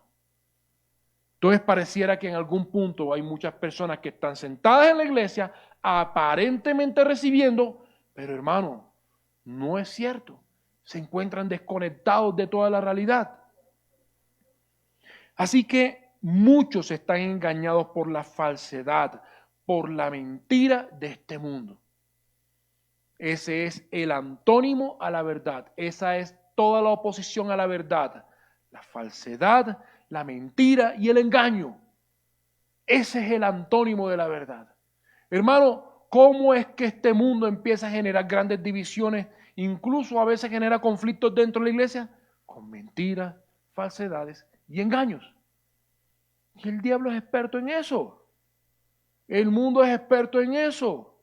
Entonces pareciera que en algún punto hay muchas personas que están sentadas en la iglesia, aparentemente recibiendo, pero hermano, no es cierto. Se encuentran desconectados de toda la realidad. Así que muchos están engañados por la falsedad, por la mentira de este mundo. Ese es el antónimo a la verdad. Esa es toda la oposición a la verdad. La falsedad, la mentira y el engaño. Ese es el antónimo de la verdad. Hermano, ¿cómo es que este mundo empieza a generar grandes divisiones? Incluso a veces genera conflictos dentro de la iglesia con mentiras, falsedades y engaños. Y el diablo es experto en eso. El mundo es experto en eso.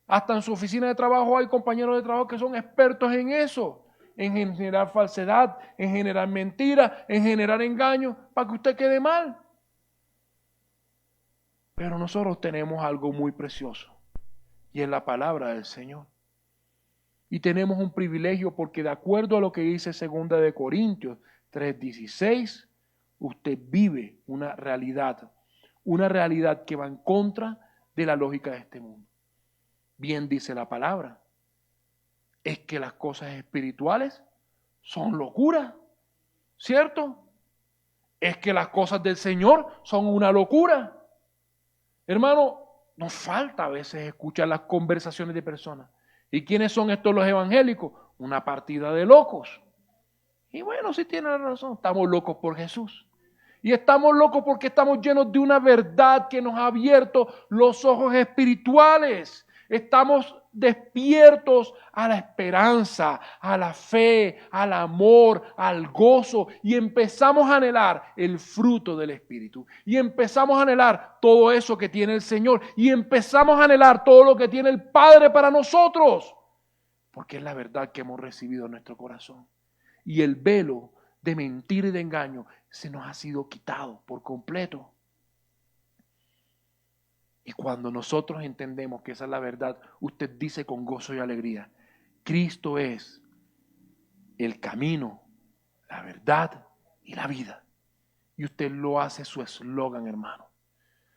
Hasta en su oficina de trabajo hay compañeros de trabajo que son expertos en eso. En generar falsedad, en generar mentiras, en generar engaños para que usted quede mal. Pero nosotros tenemos algo muy precioso y es la palabra del Señor. Y tenemos un privilegio porque de acuerdo a lo que dice 2 de Corintios 3:16, usted vive una realidad que va en contra de la lógica de este mundo. Bien dice la palabra, es que las cosas espirituales son locura, ¿cierto? Es que las cosas del Señor son una locura. Hermano, nos falta a veces escuchar las conversaciones de personas. ¿Y quiénes son estos los evangélicos? Una partida de locos. Y bueno, sí tienen razón, estamos locos por Jesús. Y estamos locos porque estamos llenos de una verdad que nos ha abierto los ojos espirituales. Estamos despiertos a la esperanza, a la fe, al amor, al gozo y empezamos a anhelar el fruto del Espíritu. Y empezamos a anhelar todo eso que tiene el Señor y empezamos a anhelar todo lo que tiene el Padre para nosotros. Porque es la verdad que hemos recibido en nuestro corazón. Y el velo de mentira y de engaño se nos ha sido quitado por completo. Y cuando nosotros entendemos que esa es la verdad, usted dice con gozo y alegría: Cristo es el camino, la verdad y la vida. Y usted lo hace su eslogan, hermano.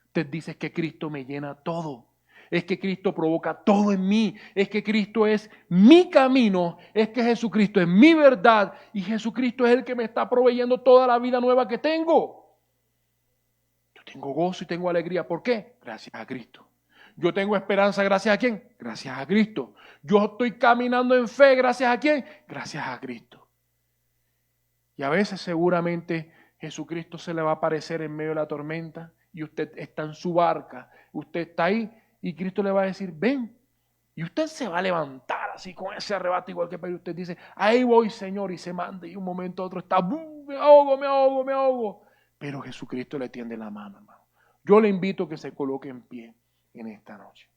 Usted dice: que Cristo me llena todo. Es que Cristo provoca todo en mí. Es que Cristo es mi camino. Es que Jesucristo es mi verdad. Y Jesucristo es el que me está proveyendo toda la vida nueva que tengo. Yo tengo gozo y tengo alegría. ¿Por qué? Gracias a Cristo. Yo tengo esperanza gracias a ¿quién? Gracias a Cristo. Yo estoy caminando en fe gracias a ¿quién? Gracias a Cristo. Y a veces seguramente Jesucristo se le va a aparecer en medio de la tormenta y usted está en su barca. Usted está ahí. Y Cristo le va a decir: ven. Y usted se va a levantar así con ese arrebato igual que Pedro. Usted dice: ahí voy, Señor. Y se manda y un momento a otro está: me ahogo, me ahogo, me ahogo. Pero Jesucristo le tiende la mano, hermano. Yo le invito a que se coloque en pie en esta noche.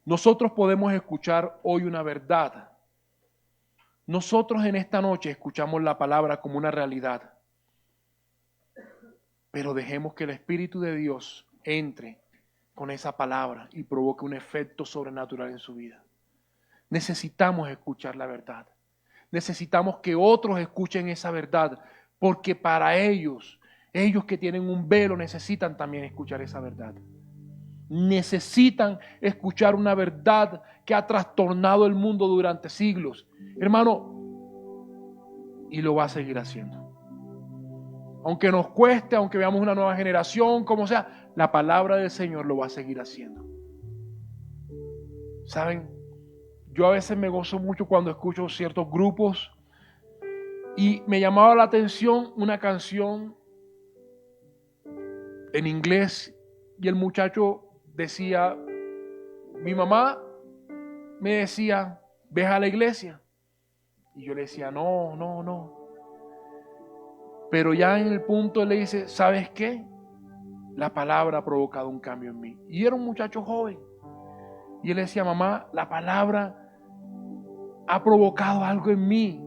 Nosotros podemos escuchar hoy una verdad. Nosotros en esta noche escuchamos la palabra como una realidad. Pero dejemos que el Espíritu de Dios entre con esa palabra y provoque un efecto sobrenatural en su vida. Necesitamos escuchar la verdad. Necesitamos que otros escuchen esa verdad, porque para ellos que tienen un velo, necesitan también escuchar esa verdad. Necesitan escuchar una verdad que ha trastornado el mundo durante siglos. Hermano, y lo va a seguir haciendo. Aunque nos cueste, aunque veamos una nueva generación, como sea, la palabra del Señor lo va a seguir haciendo. ¿Saben? Yo a veces me gozo mucho cuando escucho ciertos grupos y me llamaba la atención una canción en inglés y el muchacho decía, mi mamá me decía, ¿ves a la iglesia? Y yo le decía, no. Pero ya en el punto él le dice, ¿sabes qué? La palabra ha provocado un cambio en mí. Y era un muchacho joven. Y él decía, mamá, la palabra ha provocado algo en mí.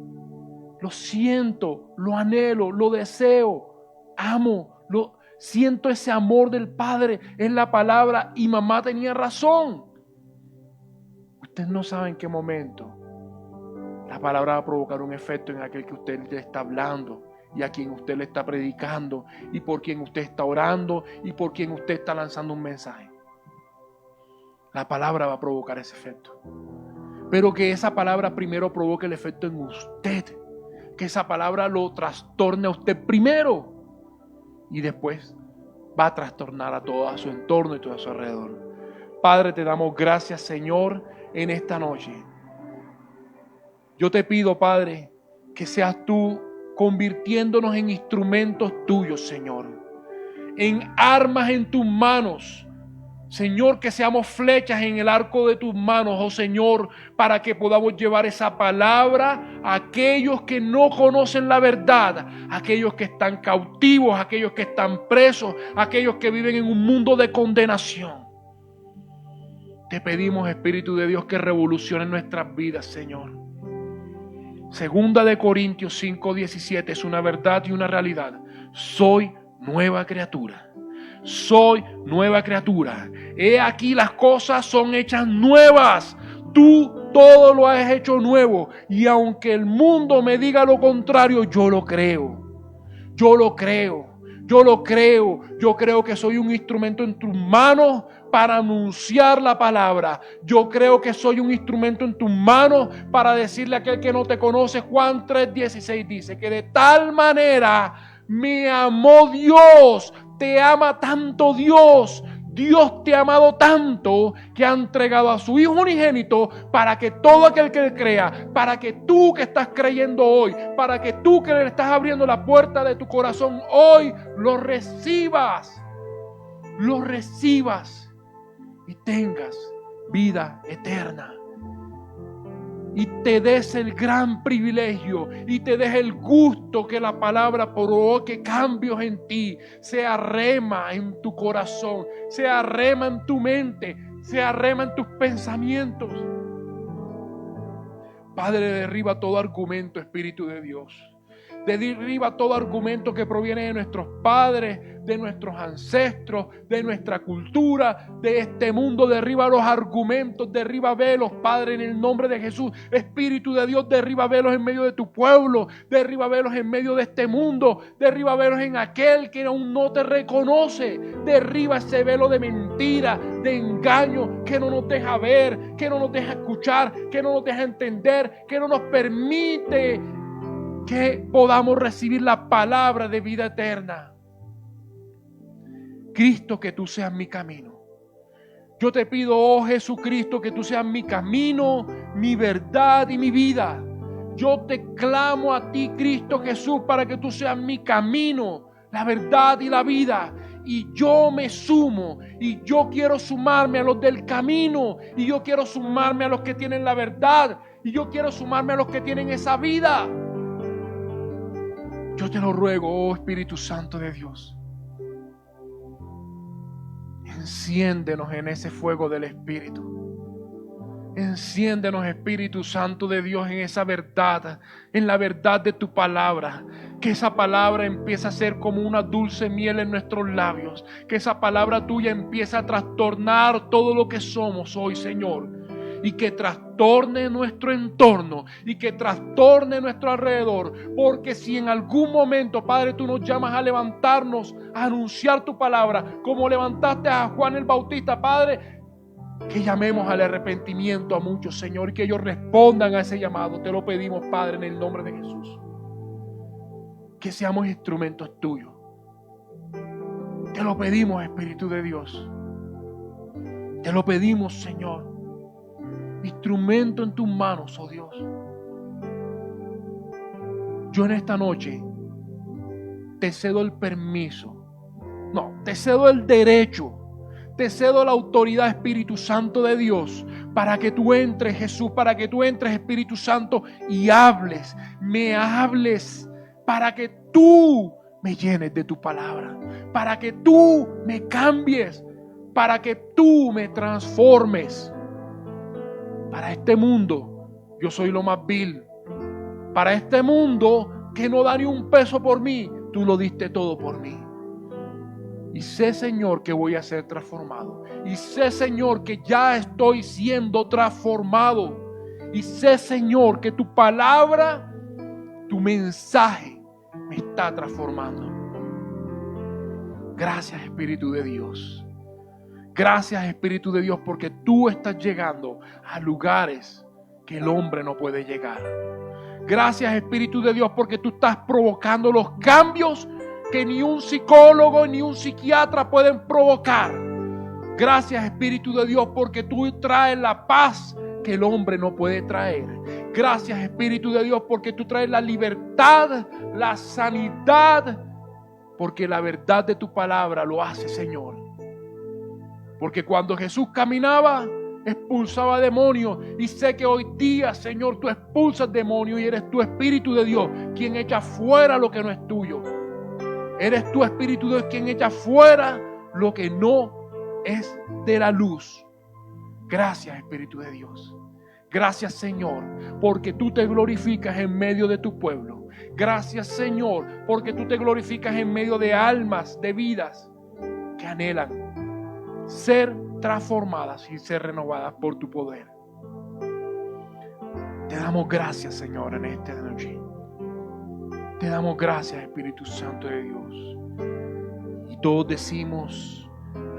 Lo siento, lo anhelo, lo deseo, amo, siento ese amor del Padre en la palabra y mamá tenía razón. Ustedes no saben en qué momento la palabra va a provocar un efecto en aquel que usted le está hablando y a quien usted le está predicando y por quien usted está orando y por quien usted está lanzando un mensaje. La palabra va a provocar ese efecto. Pero que esa palabra primero provoque el efecto en usted. Que esa palabra lo trastorne a usted primero. Y después va a trastornar a todo a su entorno y todo a su alrededor. Padre, te damos gracias, Señor, en esta noche. Yo te pido, Padre, que seas tú convirtiéndonos en instrumentos tuyos, Señor. En armas en tus manos. Señor, que seamos flechas en el arco de tus manos, oh Señor, para que podamos llevar esa palabra a aquellos que no conocen la verdad, a aquellos que están cautivos, a aquellos que están presos, a aquellos que viven en un mundo de condenación. Te pedimos, Espíritu de Dios, que revolucione nuestras vidas, Señor. Segunda de Corintios 5:17 es una verdad y una realidad. Soy nueva criatura. Soy nueva criatura. He aquí las cosas son hechas nuevas. Tú todo lo has hecho nuevo. Y aunque el mundo me diga lo contrario, yo lo creo. Yo lo creo. Yo lo creo. Yo creo que soy un instrumento en tus manos para anunciar la palabra. Yo creo que soy un instrumento en tus manos para decirle a aquel que no te conoce. Juan 3:16 dice que de tal manera me amó Dios. Te ama tanto Dios. Dios te ha amado tanto que ha entregado a su Hijo unigénito para que todo aquel que crea, para que tú que estás creyendo hoy, para que tú que le estás abriendo la puerta de tu corazón hoy, lo recibas y tengas vida eterna. Y te des el gran privilegio y te des el gusto que la palabra provoque cambios en ti. Sea rema en tu corazón, sea rema en tu mente, sea rema en tus pensamientos. Padre, derriba todo argumento, Espíritu de Dios. Derriba todo argumento que proviene de nuestros padres, de nuestros ancestros, de nuestra cultura, de este mundo. Derriba los argumentos, derriba velos, Padre, en el nombre de Jesús. Espíritu de Dios, derriba velos en medio de tu pueblo, derriba velos en medio de este mundo, derriba velos en aquel que aún no te reconoce. Derriba ese velo de mentira, de engaño, que no nos deja ver, que no nos deja escuchar, que no nos deja entender, que no nos permite que podamos recibir la palabra de vida eterna. Cristo, que tú seas mi camino. Yo te pido, oh Jesucristo, que tú seas mi camino, mi verdad y mi vida. Yo te clamo a ti, Cristo Jesús, para que tú seas mi camino, la verdad y la vida. Y yo me sumo, y yo quiero sumarme a los del camino, y yo quiero sumarme a los que tienen la verdad, y yo quiero sumarme a los que tienen esa vida. Yo te lo ruego, oh Espíritu Santo de Dios. Enciéndenos en ese fuego del Espíritu. Enciéndenos, Espíritu Santo de Dios, en esa verdad, en la verdad de tu palabra. Que esa palabra empiece a ser como una dulce miel en nuestros labios. Que esa palabra tuya empiece a trastornar todo lo que somos hoy, Señor. Y que trastorne nuestro entorno y que trastorne nuestro alrededor. Porque si en algún momento, Padre, tú nos llamas a levantarnos, a anunciar tu palabra, como levantaste a Juan el Bautista, Padre, que llamemos al arrepentimiento a muchos, Señor, y que ellos respondan a ese llamado. Te lo pedimos, Padre, en el nombre de Jesús. Que seamos instrumentos tuyos. Te lo pedimos, Espíritu de Dios. Te lo pedimos, Señor. Instrumento en tus manos, oh Dios. Yo en esta noche te cedo el permiso. No, te cedo el derecho. Te cedo la autoridad, Espíritu Santo de Dios, para que tú entres, Jesús, para que tú entres, Espíritu Santo, y hables, me hables, para que tú me llenes de tu palabra, para que tú me cambies, para que tú me transformes. Para este mundo yo soy lo más vil. Para este mundo que no da ni un peso por mí, tú lo diste todo por mí. Y sé, Señor, que voy a ser transformado. Y sé, Señor, que ya estoy siendo transformado. Y sé, Señor, que tu palabra, tu mensaje me está transformando. Gracias, Espíritu de Dios. Gracias, Espíritu de Dios, porque tú estás llegando a lugares que el hombre no puede llegar. Gracias, Espíritu de Dios, porque tú estás provocando los cambios que ni un psicólogo ni un psiquiatra pueden provocar. Gracias, Espíritu de Dios, porque tú traes la paz que el hombre no puede traer. Gracias, Espíritu de Dios, porque tú traes la libertad, la sanidad, porque la verdad de tu palabra lo hace, Señor. Porque cuando Jesús caminaba, expulsaba demonios. Y sé que hoy día, Señor, tú expulsas demonios y eres tu Espíritu de Dios quien echa fuera lo que no es tuyo. Eres tu Espíritu de Dios quien echa fuera lo que no es de la luz. Gracias, Espíritu de Dios. Gracias, Señor, porque tú te glorificas en medio de tu pueblo. Gracias, Señor, porque tú te glorificas en medio de almas, de vidas que anhelan ser transformadas y ser renovadas por tu poder. Te damos gracias, Señor, en esta noche. Te damos gracias, Espíritu Santo de Dios. Y todos decimos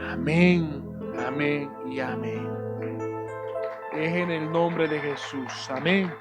amén, amén y amén. Es en el nombre de Jesús. Amén.